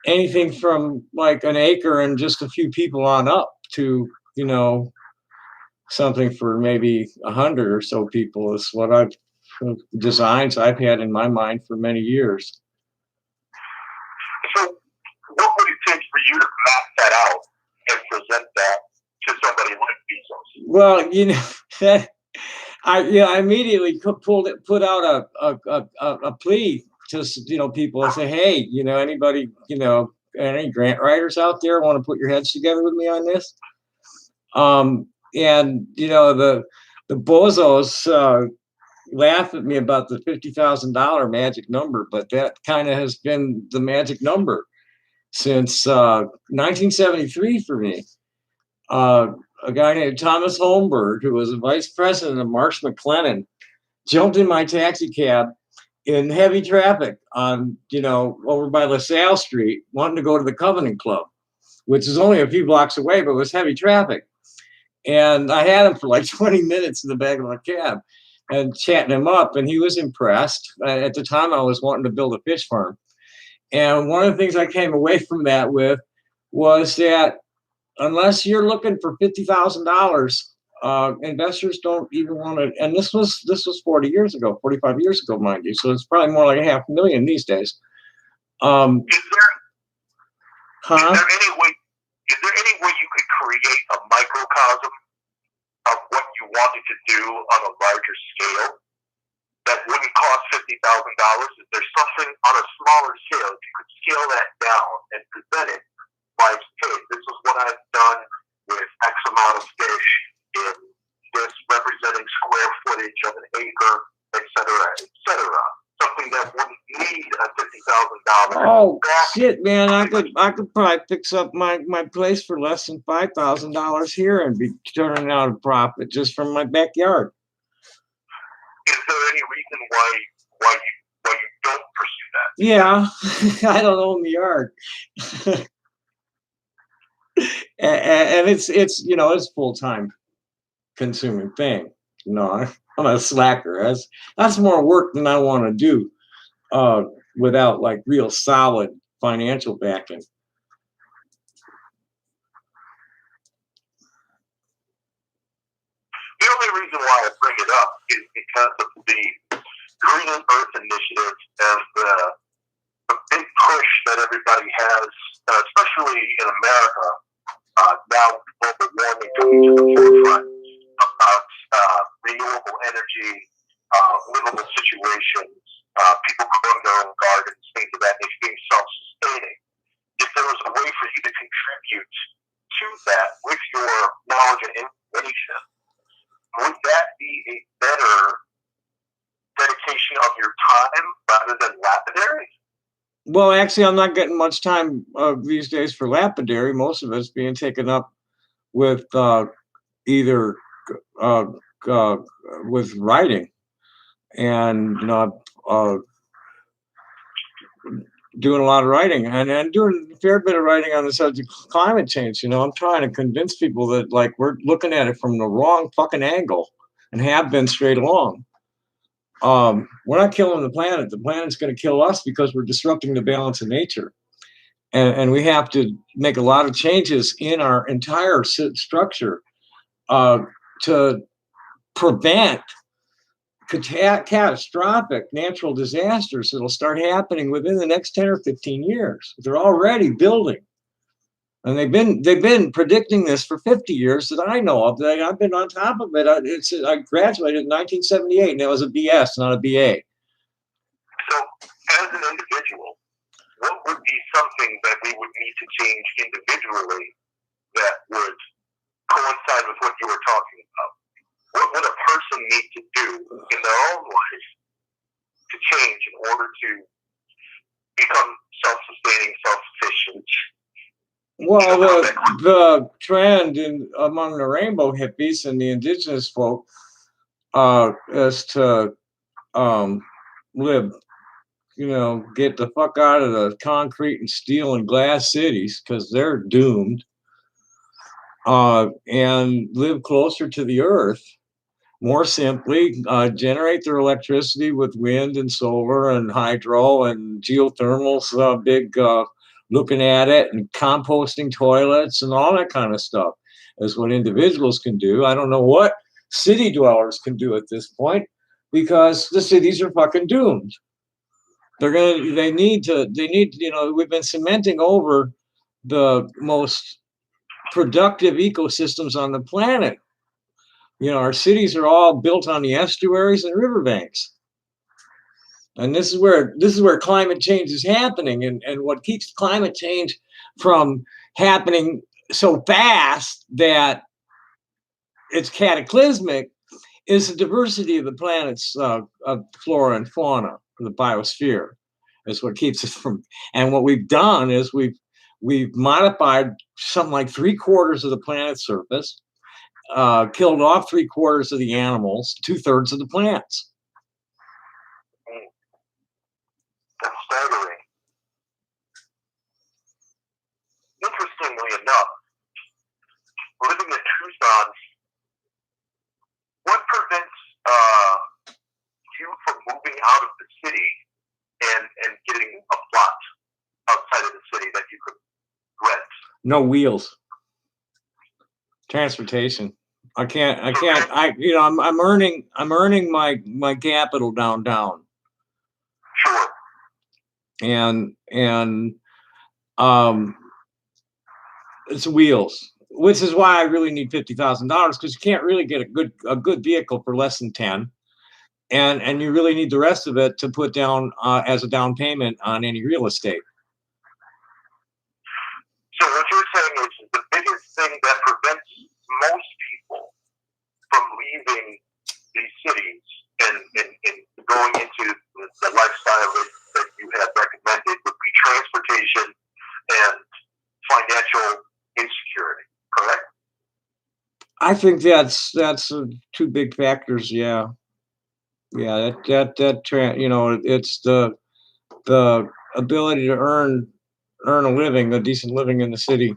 anything from like an acre and just a few people on up to something for maybe 100 or so people is what designs I've had in my mind for many years. So what would it take for you to map that out and present that to somebody like Bezos? Well, I immediately put out a plea to people and say, hey, anybody, any grant writers out there want to put your heads together with me on this? And the bozos laugh at me about the $50,000 magic number, but that kind of has been the magic number since 1973 for me. A guy named Thomas Holmberg, who was a vice president of Marsh McLennan, jumped in my taxi cab in heavy traffic on, over by LaSalle Street, wanting to go to the Covenant Club, which is only a few blocks away, but was heavy traffic. And I had him for like 20 minutes in the back of my cab and chatting him up, and he was impressed. At the time, I was wanting to build a fish farm. And one of the things I came away from that with was that unless you're looking for $50,000, investors don't even want to. And this was 40 years ago, 45 years ago, mind you. So it's probably more like $500,000 these days. Is there any way is there any way you could create a microcosm of what you wanted to do on a larger scale that wouldn't cost $50,000? Is there something on a smaller scale, if you could scale that down and present it like, hey, this is what I've done with X amount of fish in this representing square footage of an acre, et cetera. Something that wouldn't need a $50,000. Oh shit, man! I could probably fix up my place for less than $5,000 here and be turning out a profit just from my backyard. Is there any reason why you don't pursue that? Yeah, I don't own the yard, and it's it's full-time consuming thing. I'm a slacker. That's more work than I want to do without like real solid financial backing. The only reason why I bring it up is because of the Green Earth Initiative and the big push that everybody has, especially in America, now global warming coming to the forefront about renewable energy, livable situations, people growing their own gardens, things of that nature, being self-sustaining. If there was a way for you to contribute to that with your knowledge and information, would that be a better dedication of your time rather than lapidary? Well, actually, I'm not getting much time these days for lapidary. Most of it's being taken up with either with writing and doing a lot of writing and doing a fair bit of writing on the subject of climate change. I'm trying to convince people that like we're looking at it from the wrong fucking angle and have been straight along. We're not killing the planet. The planet's going to kill us because we're disrupting the balance of nature. And we have to make a lot of changes in our entire structure to prevent catastrophic natural disasters that'll start happening within the next 10 or 15 years. They're already building. And they've been predicting this for 50 years that I know of. I've been on top of it. I graduated in 1978, and that was a BS, not a BA. So, as an individual, what would be something that we would need to change individually that would coincide with what you were talking about? What would a person need to do in their own life to change in order to become self-sustaining, self-sufficient? Well, the trend among the rainbow hippies and the indigenous folk is to live, get the fuck out of the concrete and steel and glass cities because they're doomed, and live closer to the earth. More simply, generate their electricity with wind and solar and hydro and geothermals, big looking at it, and composting toilets and all that kind of stuff is what individuals can do. I don't know what city dwellers can do at this point because the cities are fucking doomed. They need, we've been cementing over the most productive ecosystems on the planet. Our cities are all built on the estuaries and riverbanks. And this is where climate change is happening. And what keeps climate change from happening so fast that it's cataclysmic is the diversity of the planet's of flora and fauna, the biosphere, is what keeps us from. And what we've done is we've modified something like 3/4 of the planet's surface, killed off 3/4 of the animals, 2/3 of the plants. That's staggering. Interestingly enough, living in Tucson, what prevents you from moving out of the city and getting a plot outside of the city that you could rent? No wheels. Transportation. I'm earning my capital downtown. Sure. And It's wheels, which is why I really need $50,000 because you can't really get a good vehicle for less than 10, and you really need the rest of it to put down as a down payment on any real estate. So what you're saying is the biggest thing that prevents most people from leaving these cities and going into the lifestyle that you have recommended would be transportation and financial insecurity, correct? I think that's two big factors. Yeah, it's the ability to earn a living, a decent living in the city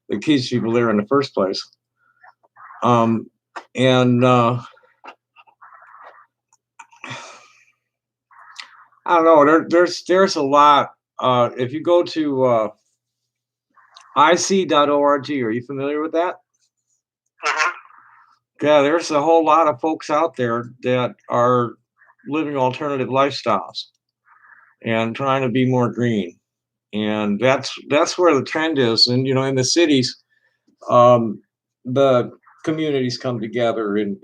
that keeps people there in the first place. And I don't know. There's a lot. If you go to ic.org, are you familiar with that? Mm-hmm. Yeah, there's a whole lot of folks out there that are living alternative lifestyles and trying to be more green. And that's where the trend is. And in the cities, the communities come together in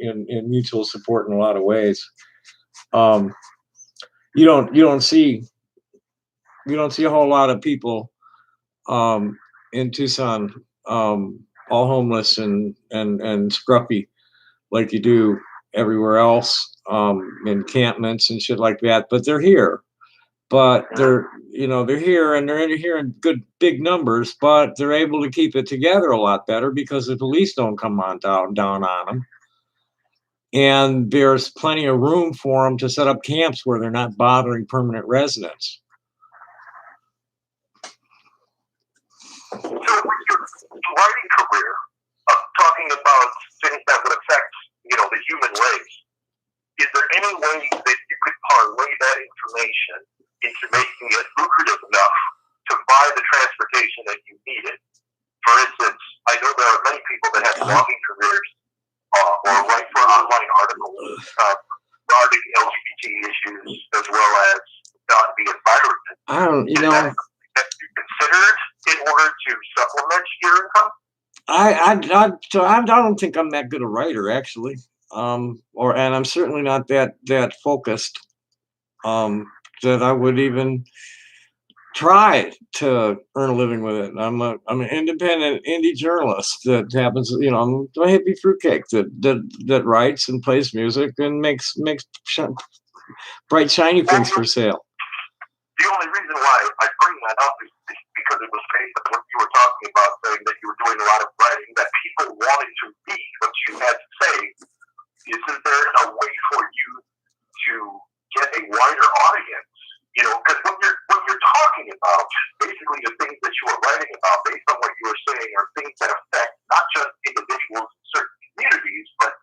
mutual support in a lot of ways. You don't see a whole lot of people in Tucson all homeless and scruffy like you do everywhere else, encampments and shit like that. But they're here. But they're here and they're here in good big numbers, but they're able to keep it together a lot better because the police don't come on down on them. And there's plenty of room for them to set up camps where they're not bothering permanent residents. So with your writing career, talking about things that would affect, the human race, is there any way that you could parlay that information into making it lucrative enough to buy the transportation that you needed? For instance, I know there are many people that have blogging careers or write for online articles regarding LGBT issues as well as the environment. I don't, Is that something that you considered in order to supplement your income? I don't think I'm that good a writer, actually. And I'm certainly not that focused that I would even try to earn a living with it. I'm an independent indie journalist that happens, I'm a hippie fruitcake that writes and plays music and makes bright shiny things for sale. The only reason why I bring that up is because it was based on what you were talking about, saying that you were doing a lot of writing that people wanted to read what you had to say. Isn't there a way for you to get a wider audience? Because what you're talking about, basically the things that you are writing about, based on what you were saying, are things that affect not just individuals in certain communities, but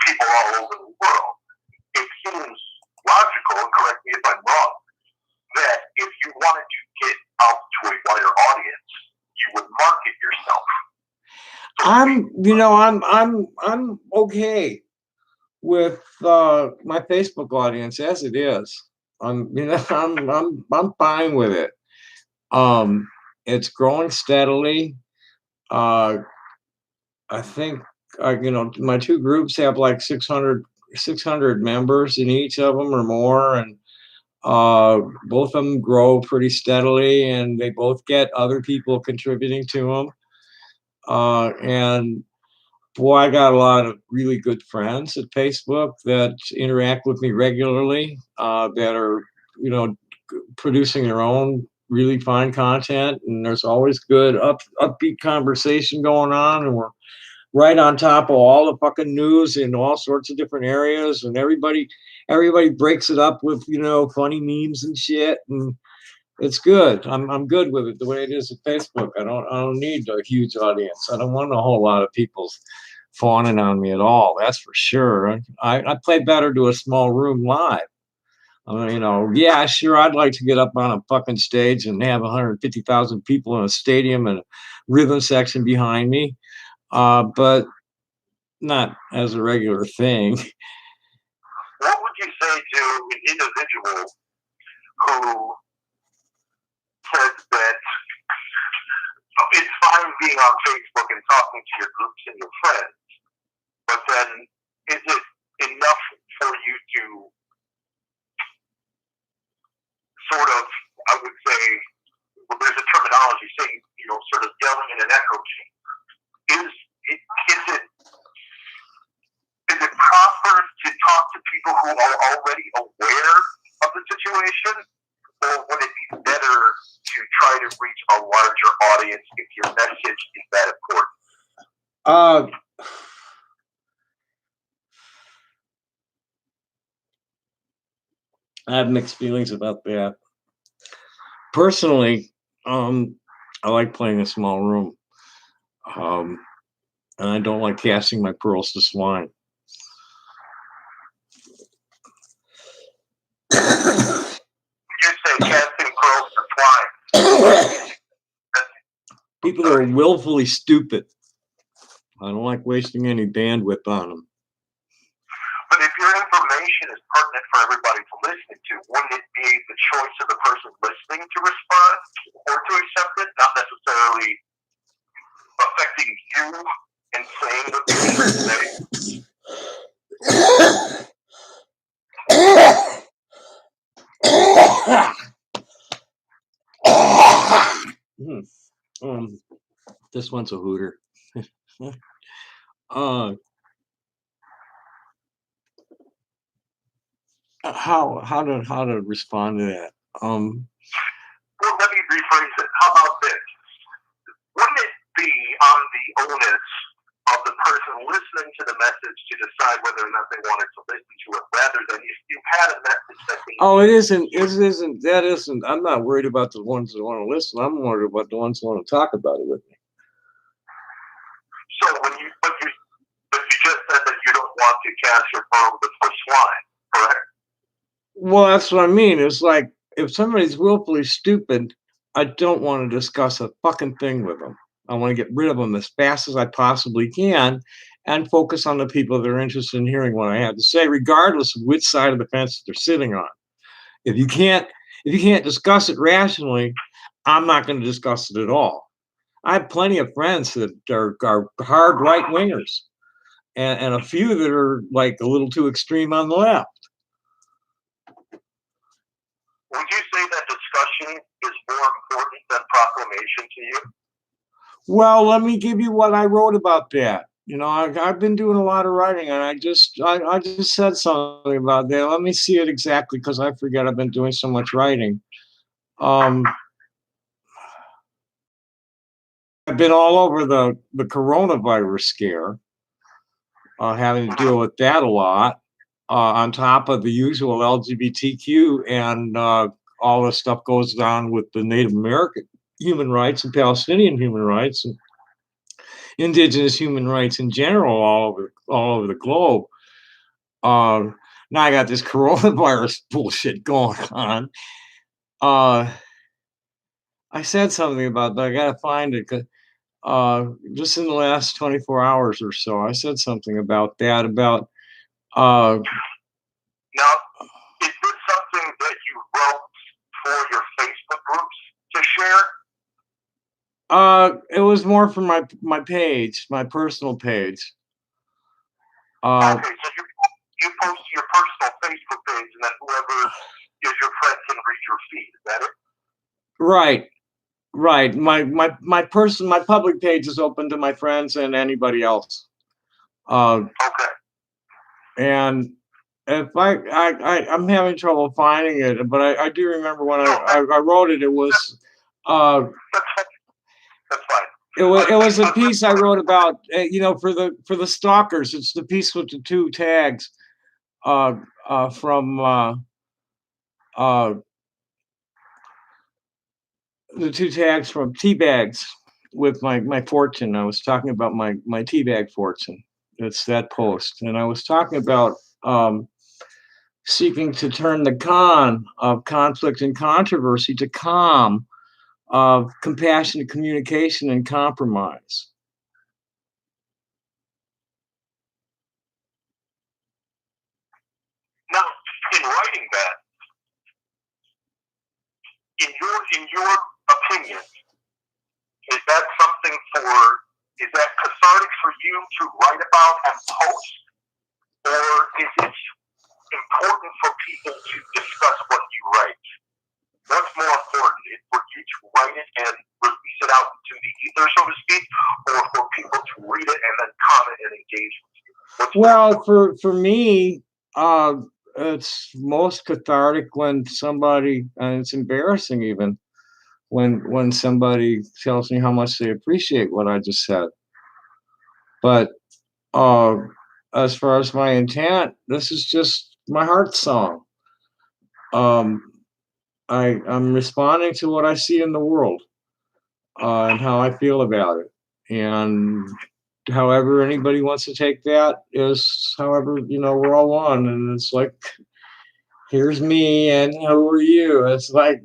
people all over the world. It seems logical, and correct me if I'm wrong, that if you wanted to get out to a wider audience, you would market yourself. I'm okay with my Facebook audience as it is. I'm fine with it. It's growing steadily. I think my two groups have like 600 members in each of them or more, and both of them grow pretty steadily, and they both get other people contributing to them. And boy, I got a lot of really good friends at Facebook that interact with me regularly, that are, producing their own really fine content. And there's always good upbeat conversation going on. And we're right on top of all the fucking news in all sorts of different areas. And everybody breaks it up with, funny memes and shit. And it's good. I'm good with it the way it is at Facebook. I don't need a huge audience. I don't want a whole lot of people fawning on me at all. That's for sure. I play better to a small room live. Yeah, sure. I'd like to get up on a fucking stage and have 150,000 people in a stadium and a rhythm section behind me, but not as a regular thing. What would you say to an individual who says that it's fine being on Facebook and talking to your groups and your friends, but then is it enough for you to sort of, I would say, well, there's a terminology saying, sort of yelling in an echo chamber. Is it proper to talk to people who are already aware of the situation, or would it be better to try to reach a larger audience if your message is that important? I have mixed feelings about that. Personally, I like playing a small room, and I don't like casting my pearls to swine. You say casting pearls to swine. People are willfully stupid. I don't like wasting any bandwidth on them. But if your information is pertinent for everybody to listen to, wouldn't it be the choice of the person listening to respond or to accept it, not necessarily affecting you and saying what you need to say? This one's a hooter. How to respond to that? Well, let me rephrase it. How about this? Wouldn't it be on the onus of the person listening to the message to decide whether or not they wanted to listen to it, rather than if you had a message that they that isn't. I'm not worried about the ones that want to listen. I'm worried about the ones that want to talk about it with me. So but you just said that you don't want to cast your pearls before swine, correct? Well, that's what I mean. It's like, if somebody's willfully stupid, I don't want to discuss a fucking thing with them. I want to get rid of them as fast as I possibly can and focus on the people that are interested in hearing what I have to say, regardless of which side of the fence they're sitting on. If you can't discuss it rationally, I'm not going to discuss it at all. I have plenty of friends that are hard right wingers, and a few that are like a little too extreme on the left. Would you say that discussion is more important than proclamation to you? Well, let me give you what I wrote about that. I've been doing a lot of writing, and I just said something about that. Let me see it exactly, because I forget. I've been doing so much writing. I've been all over the coronavirus scare, having to deal with that a lot, on top of the usual LGBTQ and all the stuff goes on with the Native American human rights and Palestinian human rights and indigenous human rights in general all over the globe. Now I got this coronavirus bullshit going on. I said something about that. I gotta find it. Just in the last 24 hours or so, I said something about that. About now, is this something that you wrote for your Facebook groups to share? It was more for my page, my personal page. Okay, so you post to your personal Facebook page, and then whoever is your friend can read your feed. Is that it? Right. My public page is open to my friends and anybody else. Okay. And if I'm having trouble finding it, but I do remember when I wrote it. It was That's fine. It was a piece I wrote about, for the stalkers. It's the piece with the two tags from the two tags from tea bags with my fortune. I was talking about my tea bag fortune. It's that post, and I was talking about seeking to turn the con of conflict and controversy to calm of compassionate communication and compromise. Now, in writing that, in your opinion, Is that something is that cathartic for you to write about and post? Or is it important for people to discuss what you write? What's more important, for you to write it and release it out into the ether, so to speak, or for people to read it and then comment and engage with you? Well, for me, it's most cathartic when somebody, and it's embarrassing even, when somebody tells me how much they appreciate what I just said. But uh, as far as my intent, this is just my heart song. Um, I'm responding to what I see in the world, and how I feel about it. And however anybody wants to take that is however, we're all one. And it's like, here's me and who are you? It's like,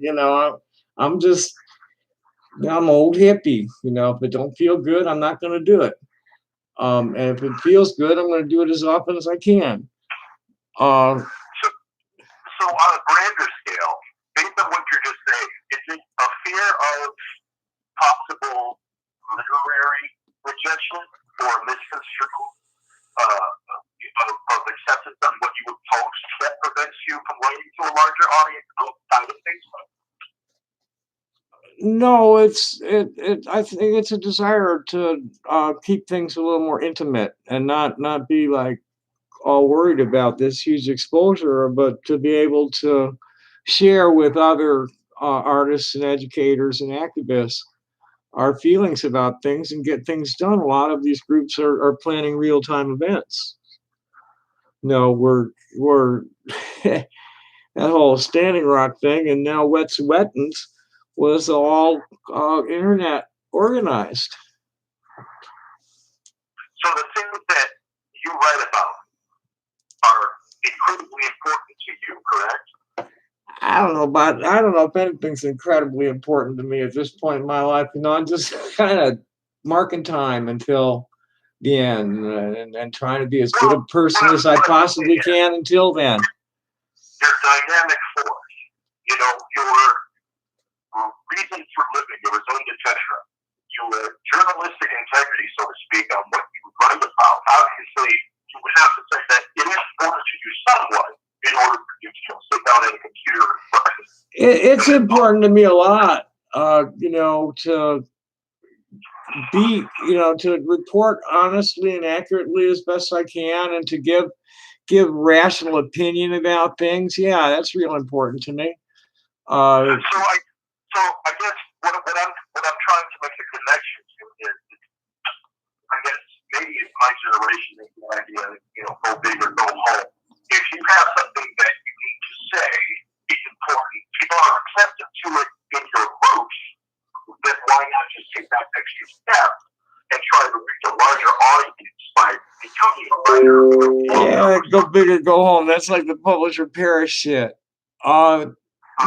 I'm just, I'm old hippie. If it don't feel good, I'm not going to do it. And if it feels good, I'm going to do it as often as I can. So on a grander scale, based on what you're just saying, is it a fear of possible literary rejection or misconstrued of acceptance on what you would post that prevents you from writing to a larger audience outside of Facebook? No, I think it's a desire to keep things a little more intimate and not be like all worried about this huge exposure, but to be able to share with other artists and educators and activists our feelings about things and get things done. A lot of these groups are planning real-time events. No, we're that whole Standing Rock thing, and now Wet's Wettins was all internet organized. So the things that you write about are incredibly important to you, correct? I don't know if anything's incredibly important to me at this point in my life. I'm just kind of marking time until the end, and trying to be as good a person as I possibly can until then. Your dynamic force, your reason for living, your raison d'etre, your journalistic integrity, so to speak, on what you write about. Obviously, you would have to say that it is important to you somewhat in order for you to sit down at a computer and write. It's important to me a lot, to be, to report honestly and accurately as best I can, and to give rational opinion about things. Yeah, that's real important to me. So I guess what I'm trying to make a connection to is, I guess maybe it's my generation is the idea, go big or go home. If you have something that you need to say, it's important. People are receptive to it in your groups, then why not just take that extra step and try to reach a larger audience by becoming a writer? Yeah, go big or go home. That's like the publisher Paris shit.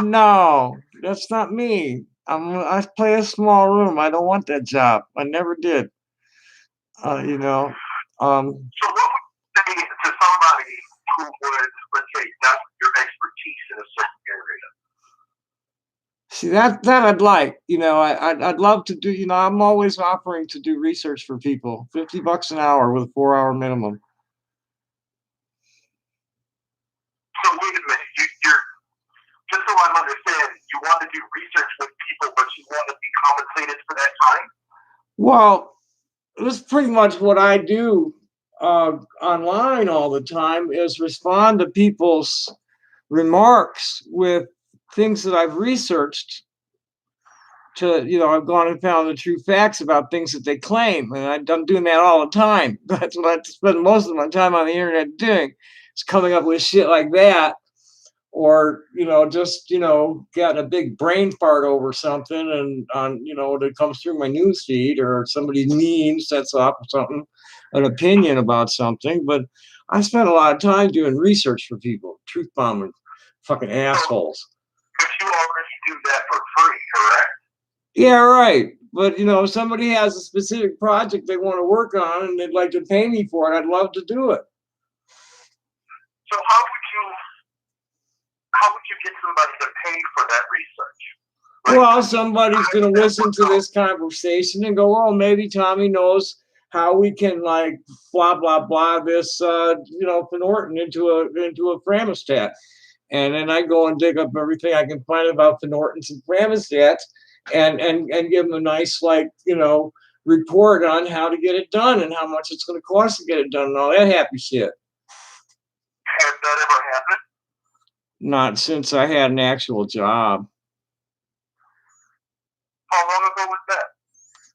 No, that's not me. I play a small room. I don't want that job. I never did. So what would you say to somebody who would, let's say, that's your expertise in a certain area? See, that I'd like. I'd love to do. I'm always offering to do research for people. $50 an hour with a 4-hour minimum. So wait a minute. You're just so I understand. You want to do research with people, but you want to be compensated for that time? Well, this is pretty much what I do online all the time, is respond to people's remarks with things that I've researched. I've gone and found the true facts about things that they claim, and I'm doing that all the time. That's what I spend most of my time on the internet doing, is coming up with shit like that, or just get a big brain fart over something, and that comes through my news feed, or somebody's meme sets off something, an opinion about something. But I spend a lot of time doing research for people, truth bombing fucking assholes. But you already do that for free, correct? Yeah, right. But if somebody has a specific project they want to work on and they'd like to pay me for it, I'd love to do it. So how would you get somebody to pay for that research? Well, somebody's going to listen to this conversation and go, oh, maybe Tommie knows how we can like blah blah blah this Norton into a Framostat. And then I go and dig up everything I can find about the Nortons and Framostats and give them a nice report on how to get it done and how much it's going to cost to get it done and all that happy shit. Has that ever happened? Not since I had an actual job. How long ago was that?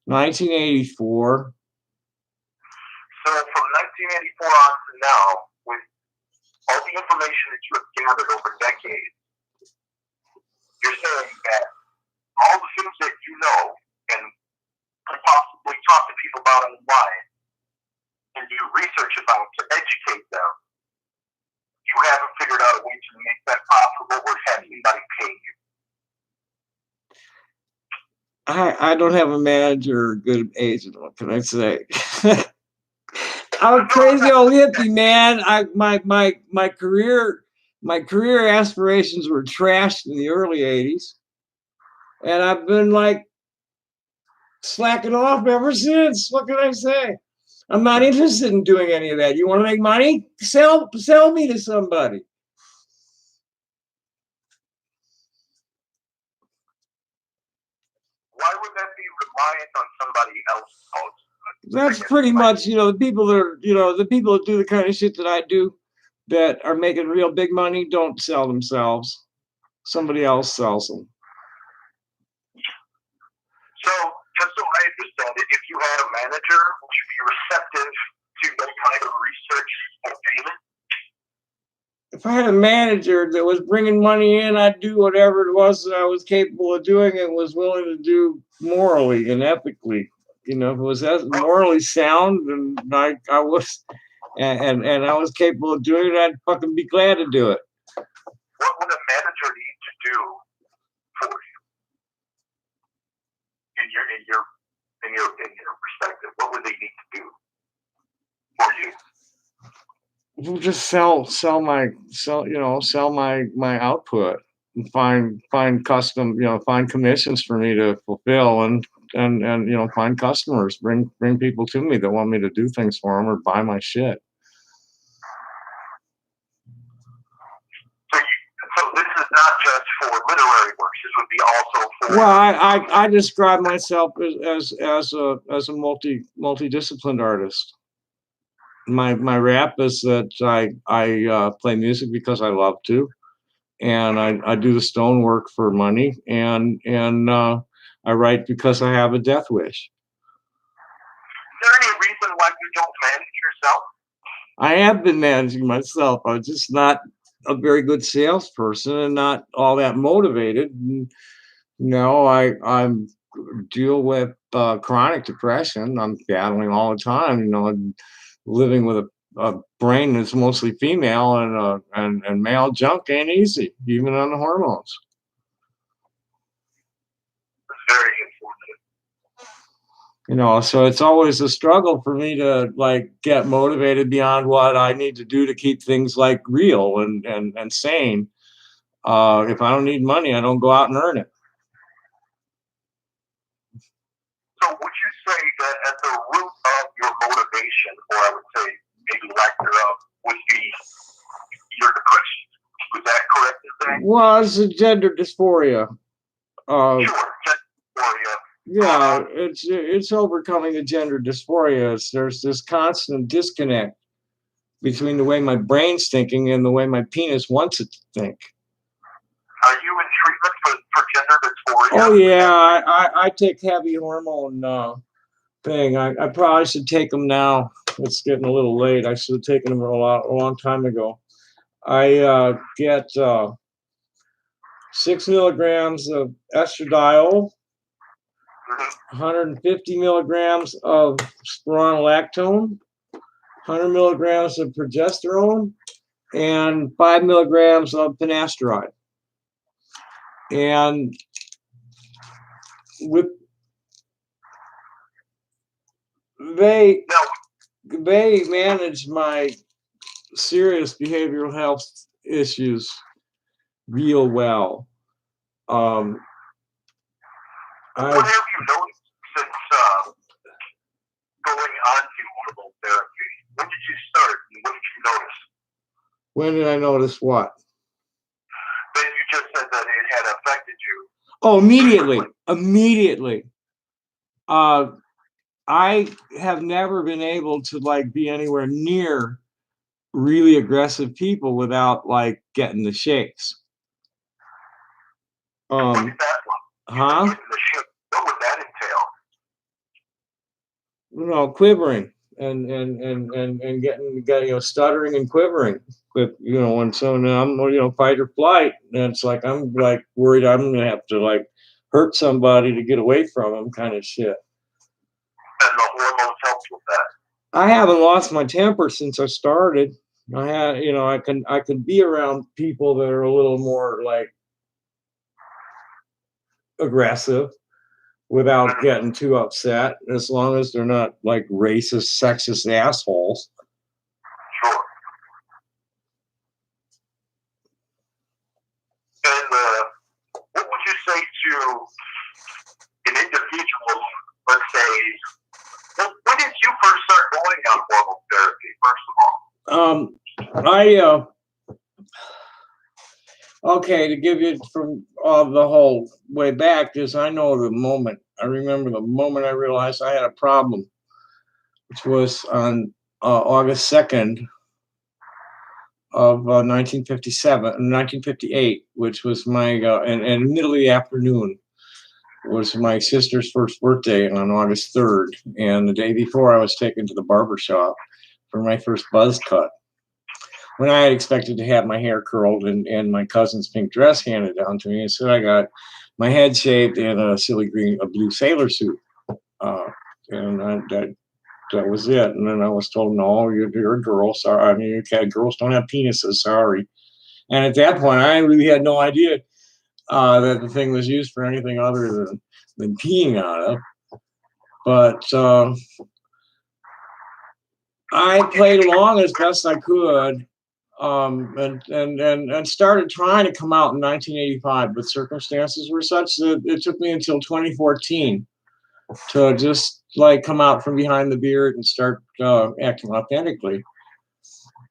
1984. So from 1984 on to now, with all the information that you have gathered over decades, you're saying that all the things that you know and could possibly talk to people about online and do research about to educate them, you haven't figured out a way to make that possible or have anybody pay you. I don't have a manager or good agent. What can I say? I'm a crazy old hippie, man. My career aspirations were trashed in the early '80s, and I've been like slacking off ever since. What can I say? I'm not interested in doing any of that. You want to make money? Sell me to somebody. Why would that be reliant on somebody else? That's pretty much, the people that do the kind of shit that I do that are making real big money don't sell themselves. Somebody else sells them. So, just so I understand it, if you had a manager, would you be receptive to that kind of research and payment? If I had a manager that was bringing money in, I'd do whatever it was that I was capable of doing and was willing to do morally and ethically. If it was as morally sound, and I was, and I was capable of doing it, I'd fucking be glad to do it. What would a manager need to do for you in your perspective? What would they need to do for you? Just sell my output and find custom, find commissions for me to fulfill and find customers, bring people to me that want me to do things for them or buy my shit. So this is not just for literary works. This would be also for. Well, I describe myself as a multidisciplined artist. My rap is that I play music because I love to, and I do the stone work for money, and I write because I have a death wish. Is there any reason why you don't manage yourself? I have been managing myself. I'm just not a very good salesperson and not all that motivated. I deal with chronic depression. I'm battling all the time. And living with a brain that's mostly female and male junk ain't easy, even on the hormones. Very informative. So it's always a struggle for me to like get motivated beyond what I need to do to keep things like real and sane. If I don't need money, I don't go out and earn it. So would you say that at the root of your motivation, or I would say maybe lack thereof, would be your depression? Was that correct to say? Well, it's a gender dysphoria. Sure, gender dysphoria. Yeah, it's overcoming the gender dysphoria. There's this constant disconnect between the way my brain's thinking and the way my penis wants it to think. Are you in treatment for gender dysphoria? Oh yeah, I take heavy hormone thing. I probably should take them now. It's getting a little late. I should have taken them a long time ago. I get 6 milligrams of estradiol, 150 milligrams of spironolactone, 100 milligrams of progesterone, and 5 milligrams of finasteride. And they manage my serious behavioral health issues real well. What have you noticed since going on to hormone therapy? When did you start and what did you notice? When did I notice what? Then you just said that it had affected you. Oh, immediately. Immediately. I have never been able to like be anywhere near really aggressive people without like getting the shakes. What did that Huh? what would that entail? You know, quivering and getting stuttering and quivering. With when I'm fight or flight, and it's like I'm like worried I'm gonna have to like hurt somebody to get away from them, kind of shit. And the hormones helped with that. I haven't lost my temper since I started. I had, I can be around people that are a little more like aggressive without getting too upset, as long as they're not like racist, sexist assholes. Sure. And what would you say to an individual, let's say, when did you first start going on hormone therapy, first of all? Okay, to give you from the whole way back, is I remember the moment I realized I had a problem, which was on August 2nd of 1958, which was my, and middle of the afternoon was my sister's first birthday on August 3rd. And the day before, I was taken to the barber shop for my first buzz cut, when I had expected to have my hair curled and my cousin's pink dress handed down to me. Instead, I got my head shaved in a blue sailor suit. And that was it. And then I was told, no, you're a girl. Sorry. I mean, girls don't have penises. Sorry. And at that point, I really had no idea that the thing was used for anything other than peeing on it. But I played along as best I could. And started trying to come out in 1985, but circumstances were such that it took me until 2014 to just like come out from behind the beard and start acting authentically.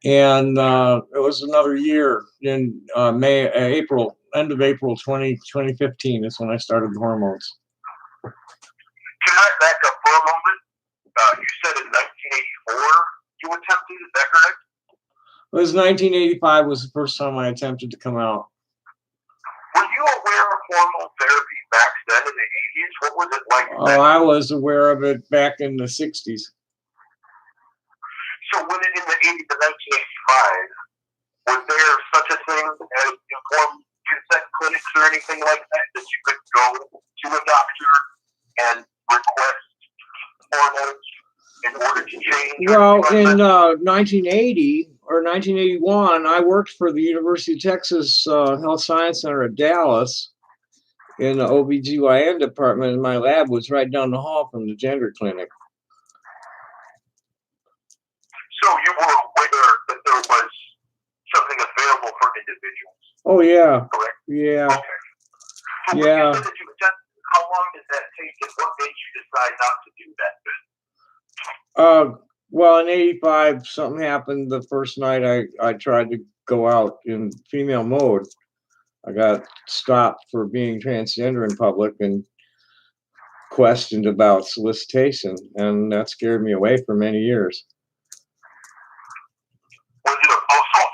And it was another year in end of April 2015 is when I started the hormones. Can I back up for a moment? You said in 1984 you attempted, is that correct? It was 1985 was the first time I attempted to come out. Were you aware of hormone therapy back then in the 80s? What was it like then? Oh, I was aware of it back in the 60s. So when in the 80s to 1985, was there such a thing as informed consent clinics or anything like that you could go to a doctor and request hormones in order to change? Well, in 1980 or 1981, I worked for the University of Texas Health Science Center at Dallas in the OBGYN department, and my lab was right down the hall from the gender clinic. So you were aware that there was something available for individuals? Oh, yeah. Correct? Yeah. Okay. So when you said that you attempted, how long did that take and what made you decide not to do that then? Well, in 85, something happened the first night I tried to go out in female mode. I got stopped for being transgender in public and questioned about solicitation, and that scared me away for many years. Was it a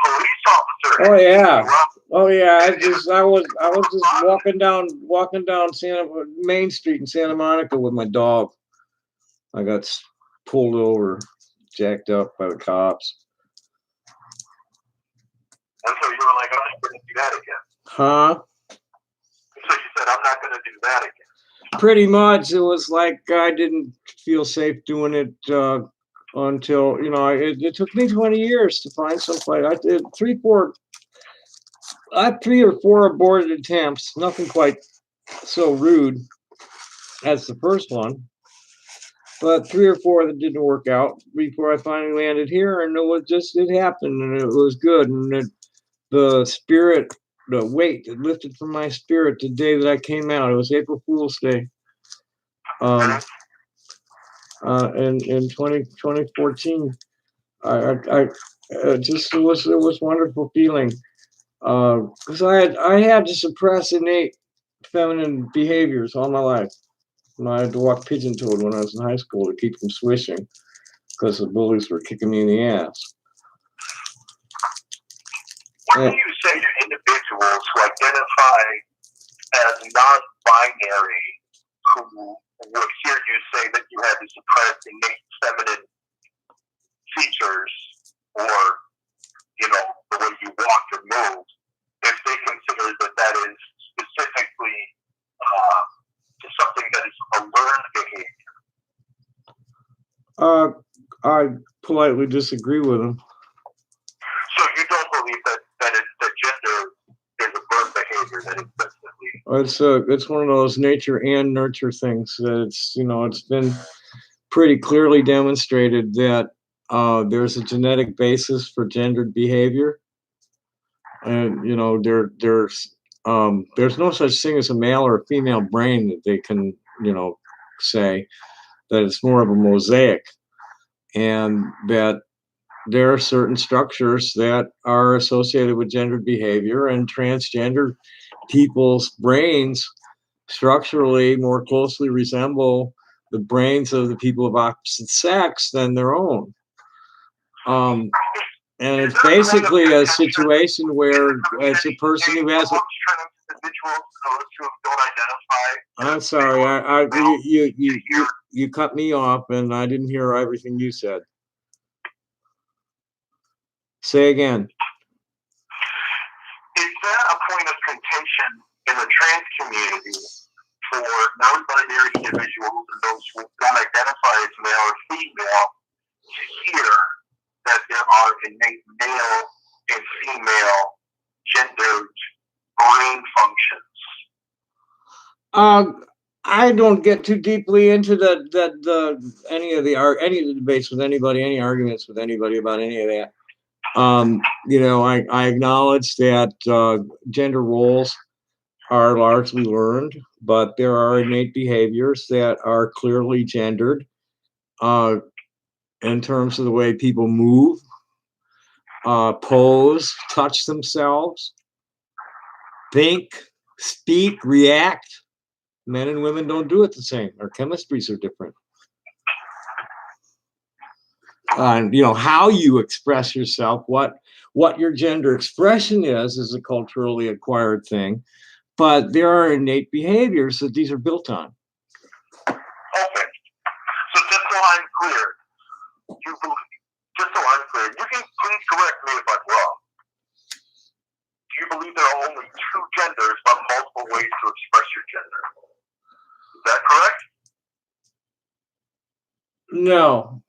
police officer? Oh yeah. Oh yeah. I was just walking down Main Street in Santa Monica with my dog. I got pulled over, jacked up by the cops. And so you were like, I'm not going to do that again. Huh? So you said, I'm not going to do that again. Pretty much. It was like I didn't feel safe doing it until, it took me 20 years to find someplace. I did 3 or 4 aborted attempts. Nothing quite so rude as the first one, but 3 or 4 that didn't work out before I finally landed here, and it happened, and it was good, and the spirit, the weight that lifted from my spirit the day that I came out. It was April Fool's Day. In 2014, I just it was a wonderful feeling. Because I had to suppress innate feminine behaviors all my life. I had to walk pigeon-toed when I was in high school to keep from swishing because the bullies were kicking me in the ass. What do you say to individuals who identify as non-binary who would hear you say that you had to suppress innate feminine features or, the way you walk or move, if they consider that is specifically something that is a learned behavior? I politely disagree with them. So you don't believe that gender is a learned behavior, that it's definitely... It's one of those nature and nurture things that it's been pretty clearly demonstrated that there's a genetic basis for gendered behavior, and there's no such thing as a male or a female brain that they can say that it's more of a mosaic, and that there are certain structures that are associated with gendered behavior, and transgender people's brains structurally more closely resemble the brains of the people of opposite sex than their own. And it's basically a situation where it's a person who has I'm sorry, you cut me off and I didn't hear everything you said. Say again. Is there a point of contention in the trans community for non-binary individuals and those who don't identify as male or female to hear that there are innate male and female gendered brain functions? I don't get too deeply into any of the debates with anybody, any arguments with anybody about any of that. I acknowledge that gender roles are largely learned, but there are innate behaviors that are clearly gendered in terms of the way people move, pose, touch themselves, think, speak, react. Men and women don't do it the same. Our chemistries are different. How you express yourself, what your gender expression is a culturally acquired thing, but there are innate behaviors that these are built on. Okay, so just so I'm clear, you can please correct me if I'm wrong. Do you believe there are only two genders, but multiple ways to express your gender? Is that correct? No.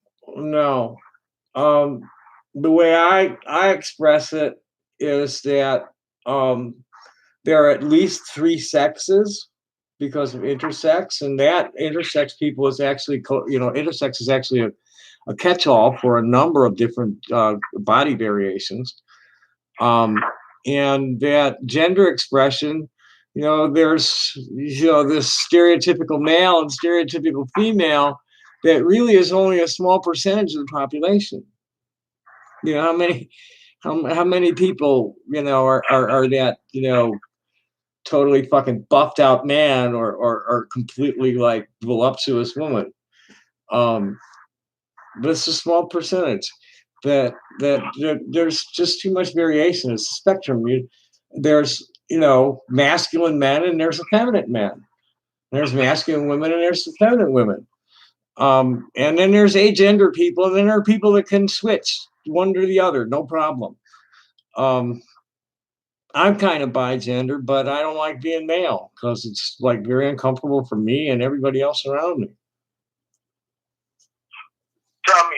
The way I express it is that there are at least three sexes because of intersex, and that intersex people is actually, intersex is actually a catch-all for a number of different body variations. And that gender expression, there's this stereotypical male and stereotypical female that really is only a small percentage of the population. How many people are that totally fucking buffed out man or completely like voluptuous woman. But it's a small percentage. That there's just too much variation. It's a spectrum. There's masculine men and there's effeminate men. There's masculine women and there's effeminate women. And then there's agender people, and then there are people that can switch one to the other, no problem. I'm kind of bigender, but I don't like being male because it's like very uncomfortable for me and everybody else around me. Tommy,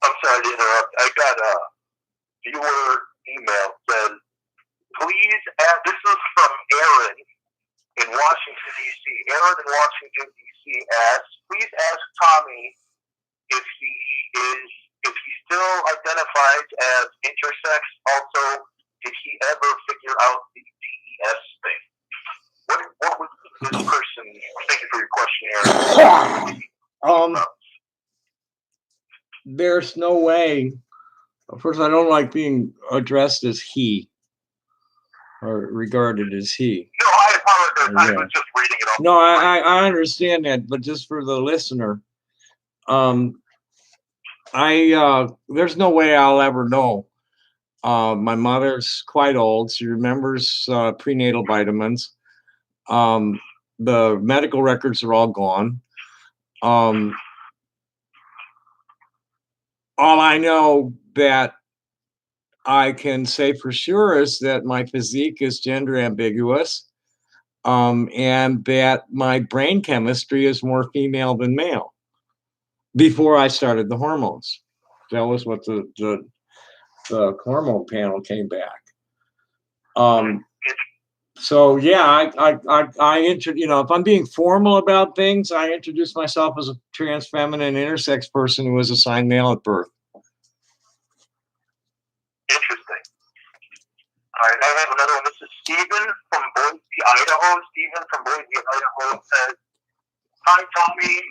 I'm sorry to interrupt. I got a viewer email said, please add, this is from Aaron in Washington, D.C. Aaron in Washington, D.C. asks, please ask Tommy if he still identifies as intersex. Also, did he ever figure out the DES thing? What was this person? Thank you for your question, Aaron. There's no way. First, I don't like being addressed as he or regarded as he. No, I apologize. I Yeah. was just reading it off. No, I understand that, but just for the listener, there's no way I'll ever know. My mother's quite old. She remembers prenatal vitamins. The medical records are all gone. All I know that I can say for sure is that my physique is gender ambiguous, and that my brain chemistry is more female than male. Before I started the hormones, that was what the hormone panel came back. So yeah, if I'm being formal about things, I introduce myself as a trans feminine intersex person who was assigned male at birth. Interesting. All right, I have another one. This is Stephen from Boise, Idaho. Stephen from Boise, Idaho says, "Hi, Tommie.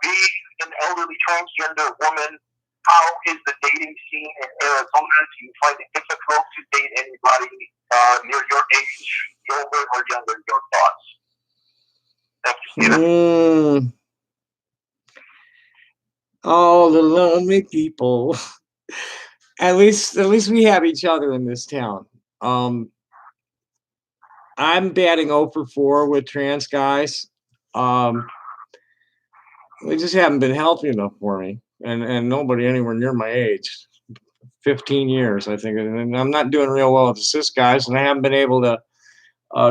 Being an elderly transgender woman, how is the dating scene in Arizona? Do you find it difficult to date anybody near your age, older or younger? Your thoughts?" Thank you, Stephen. Oh, the lonely people. At least we have each other in this town. I'm batting 0 for 4 with trans guys. They just haven't been healthy enough for me, and nobody anywhere near my age. 15 years, I think, and I'm not doing real well with the cis guys, and I haven't been able to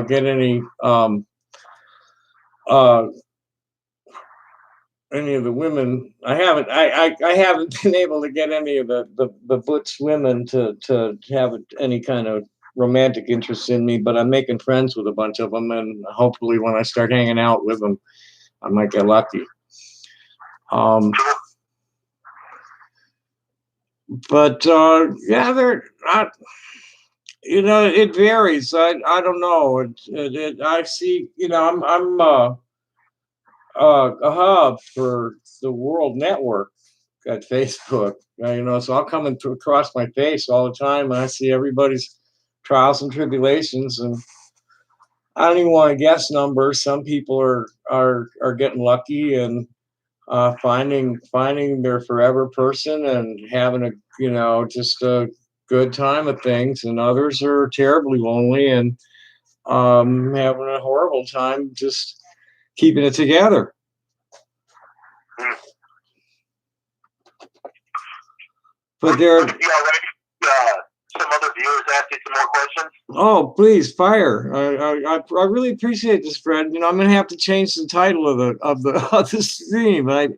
get any of the women. I haven't been able to get any of the butch women to have any kind of romantic interest in me, but I'm making friends with a bunch of them, and hopefully when I start hanging out with them, I might get lucky. But yeah, they're not. It varies. I don't know. I see. I'm a hub for the World Network at Facebook. So I'll come across my face all the time, and I see everybody's trials and tribulations, and I don't even want to guess numbers. Some people are getting lucky and finding their forever person and having just a good time of things, and others are terribly lonely and having a horrible time just keeping it together. But there are some other viewers asking some more questions. Oh, please fire! I really appreciate this, Fred. I'm gonna have to change the title of the stream. I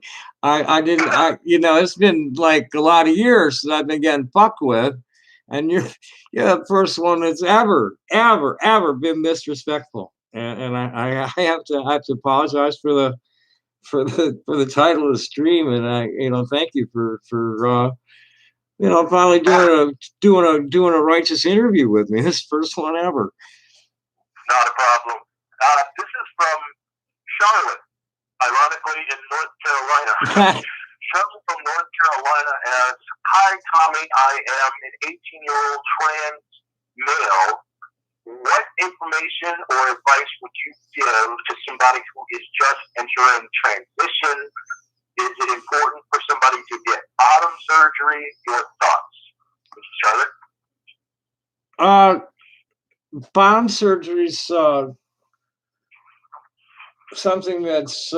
didn't. It's been like a lot of years that I've been getting fucked with, and you're the first one that's ever been disrespectful. And I have to apologize for the title of the stream, and I thank you for finally doing a righteous interview with me. This is the first one ever. Not a problem. This is from Charlotte, ironically in North Carolina. Charlotte from North Carolina asks, "Hi, Tommie. I am an 18-year-old trans male. What information or advice would you give to somebody who is just entering transition? Is it important for somebody to get bottom surgery? Your thoughts?" Charlotte? Bottom surgery is something that's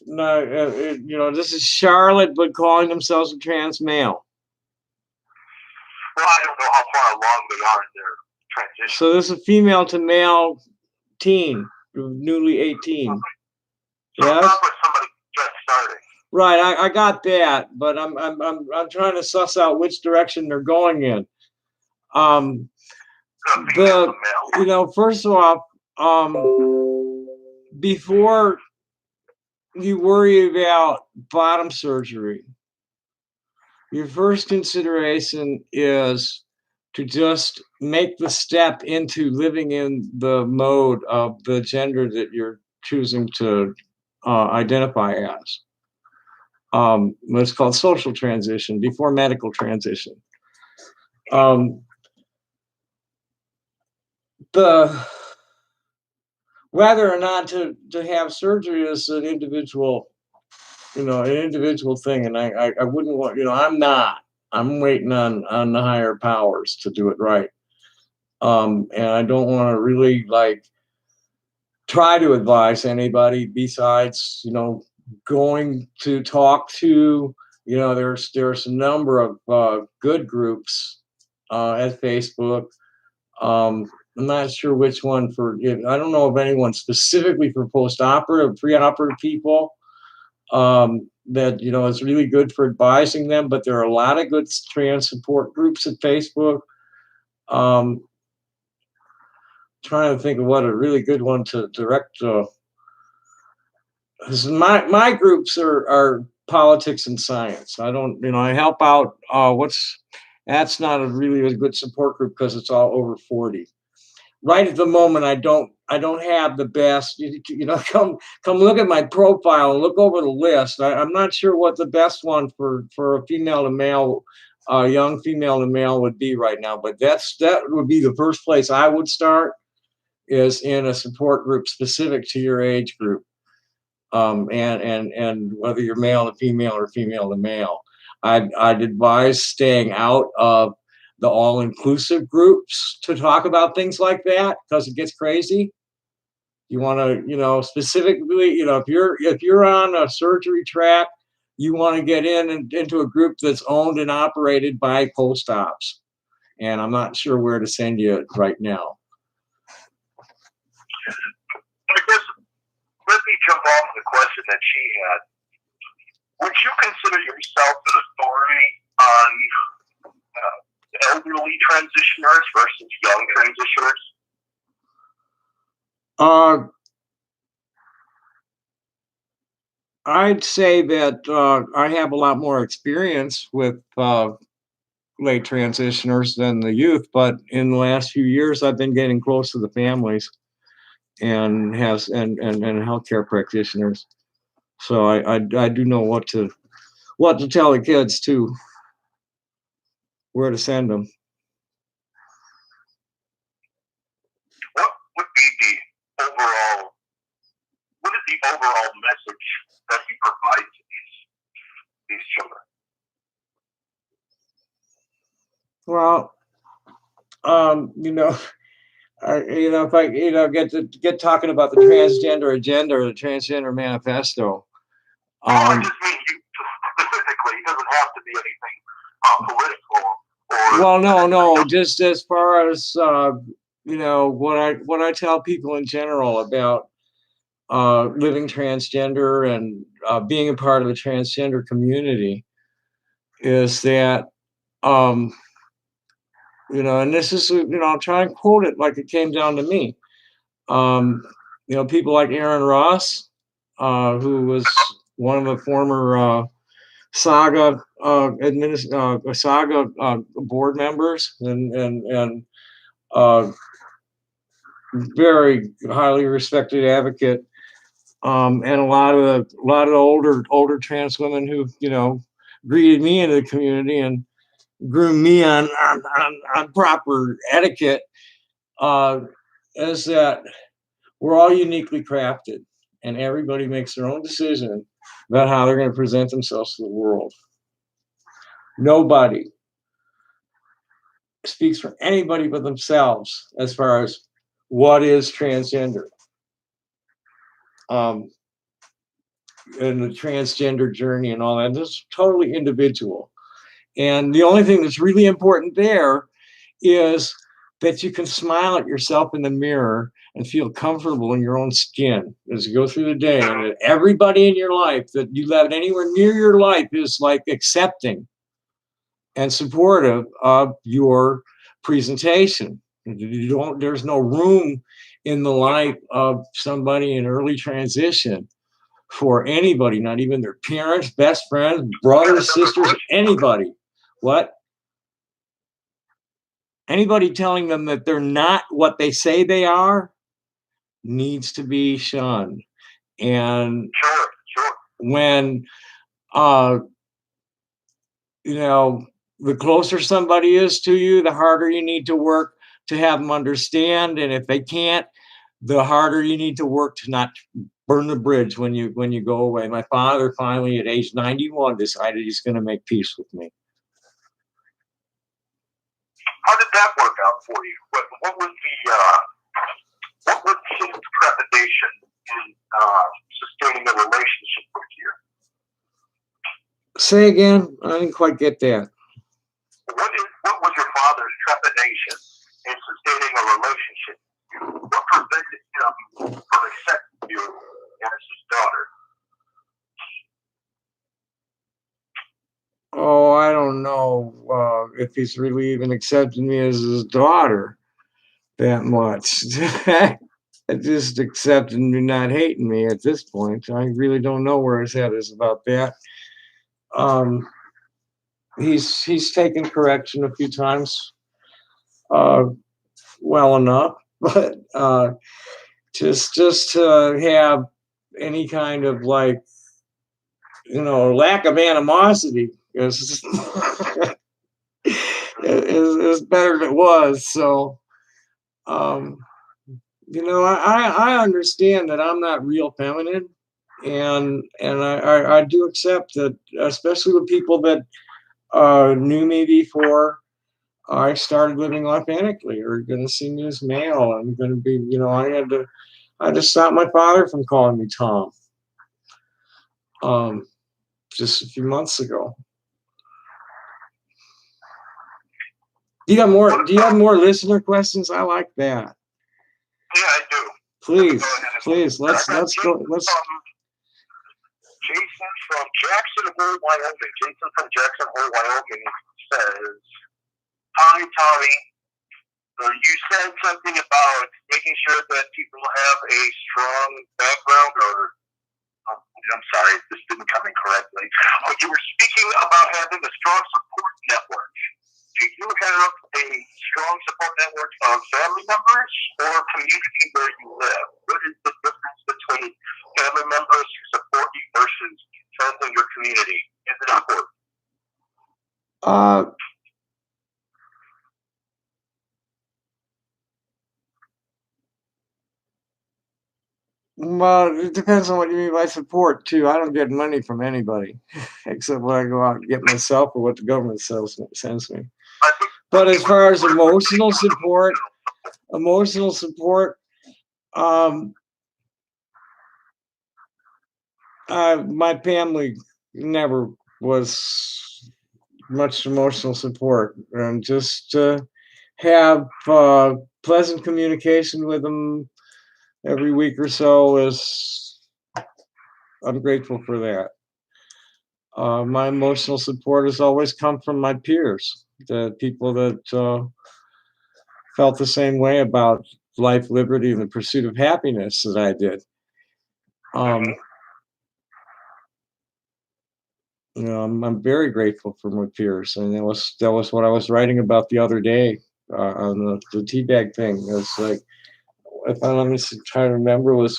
not, this is Charlotte, but calling themselves a trans male. Well, I don't know how far along they are in their transition. So this is a female to male teen, newly 18. So yes? It's not for somebody just starting. Right, I got that, but I'm trying to suss out which direction they're going in. First of all, before you worry about bottom surgery, your first consideration is to just make the step into living in the mode of the gender that you're choosing to identify as. It's called social transition before medical transition. The Whether or not to have surgery is an individual, an individual thing, and I wouldn't want, I'm waiting on the higher powers to do it right. And I don't want to really like try to advise anybody besides, going to talk to, there's a number of good groups at Facebook. I'm not sure which one I don't know of anyone specifically for post-operative, pre-operative people that, is really good for advising them, but there are a lot of good trans support groups at Facebook. Trying to think of what a really good one to direct. 'Cause my groups are politics and science. I don't, I help out. That's not a really a good support group because it's all over 40. Right at the moment, I don't have the best. Come look at my profile and look over the list. I'm not sure what the best one for a female to male, young female to male would be right now. But that would be the first place I would start, is in a support group specific to your age group, and whether you're male to female or female to male. I'd advise staying out of the all-inclusive groups to talk about things like that because it gets crazy. You want to, specifically, if you're on a surgery track, you want to get into a group that's owned and operated by post-ops. And I'm not sure where to send you right now. I guess let me jump off the question that she had. Would you consider yourself an authority on elderly transitioners versus young transitioners? I'd say that I have a lot more experience with late transitioners than the youth, but in the last few years, I've been getting close to the families and healthcare practitioners. So I do know what to tell the kids too, where to send them. What would be the overall? What is the overall message that you provide to these children? Well, if I get talking about the transgender agenda or the transgender manifesto. I just mean you specifically. It doesn't have to be anything political. Well, no. Just as far as what I tell people in general about living transgender and being a part of the transgender community is that, and this is, I'll try and quote it like it came down to me. People like Aaron Ross, who was one of the former Saga board members and very highly respected advocate, and a lot of the older trans women who greeted me into the community and groomed me on proper etiquette, is that we're all uniquely crafted and everybody makes their own decision about how they're going to present themselves to the world. Nobody speaks for anybody but themselves as far as what is transgender, and the transgender journey and all that. This is totally individual. And the only thing that's really important there is that you can smile at yourself in the mirror and feel comfortable in your own skin as you go through the day. And that everybody in your life that you love anywhere near your life is like accepting and supportive of your presentation. There's no room in the life of somebody in early transition for anybody, not even their parents, best friends, brothers, sisters, anybody. What? Anybody telling them that they're not what they say they are needs to be shunned. And Sure, sure. when, you know, the closer somebody is to you, the harder you need to work to have them understand. And if they can't, the harder you need to work to not burn the bridge when you go away. My father finally, at age 91, decided he's going to make peace with me. How did that work out for you? What was his trepidation in sustaining a relationship with you? Say again? I didn't quite get that. What was your father's trepidation in sustaining a relationship? What prevented him from accepting you as his daughter? Oh, I don't know if he's really even accepted me as his daughter that much. I just accepting me not hating me at this point. I really don't know where his head is about that. He's taken correction a few times, well enough, but just to have any kind of, like, lack of animosity is is better than it was. So I understand that I'm not real feminine, and I do accept that, especially with people that knew me before I started living authentically, or going to see me as male. I'm going to be, I had to stop my father from calling me Tom, just a few months ago. Do you have more listener questions? I like that. Yeah, I do. Please, let's go. Jason from Jackson Hole, Wyoming. Jason from Jackson Hole, Wyoming says, "Hi, Tommie. You said something about making sure that people have a strong background, or I'm sorry, this didn't come in correctly. You were speaking about having a strong support network. Do you have a strong support network of family members or community where you live? What is the difference between family members who support you versus friends in your community? Is it important?" Well, it depends on what you mean by support too. I don't get money from anybody except when I go out and get myself, or what the government sends me. But as far as emotional support, my family never was much emotional support, and just have pleasant communication with them every week or so I'm grateful for that. My emotional support has always come from my peers, the people that felt the same way about life, liberty, and the pursuit of happiness that I did. I'm very grateful for my peers, and that was what I was writing about the other day on the teabag thing. It's like, let me try to remember. Was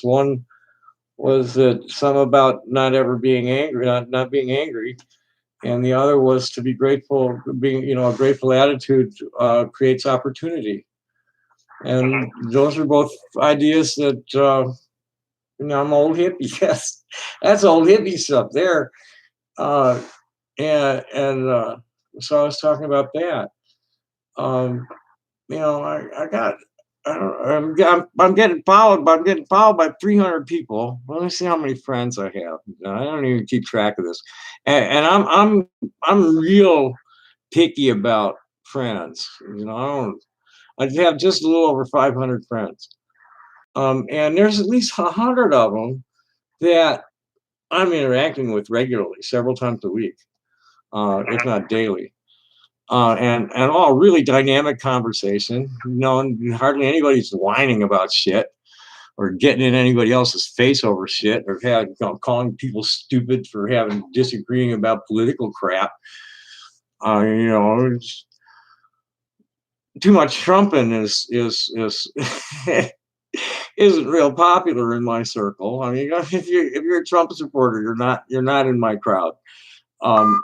that some about not ever being angry, not being angry, and the other was to be grateful. Being, a grateful attitude creates opportunity, and those are both ideas that I'm old hippie. Yes, that's old hippie stuff there. And so I was talking about that. I got. I'm getting followed, but I'm getting followed by 300 people. Let me see how many friends I have. I don't even keep track of this, and I'm real picky about friends. I have just a little over 500 friends, and there's at least 100 of them that I'm interacting with regularly, several times a week, if not daily. And all really dynamic conversation. Hardly anybody's whining about shit or getting in anybody else's face over shit, or calling people stupid for disagreeing about political crap. Too much trumping is isn't real popular in my circle. I mean, if you're a Trump supporter, you're not in my crowd. Um,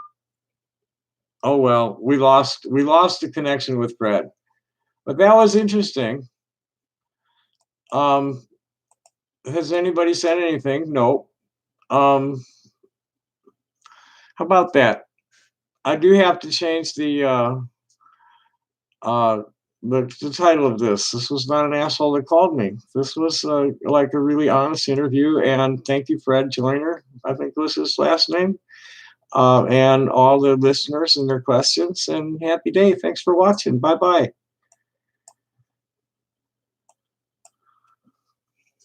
oh well, we lost the connection with Fred, but that was interesting. Um, has anybody said anything? No. Um, how about that? I do have to change uh, the title of this. This was not an asshole that called me. This was like a really honest interview. And thank you, Fred Joyner, I think was his last name, and all the listeners and their questions. And happy day. Thanks for watching. Bye bye.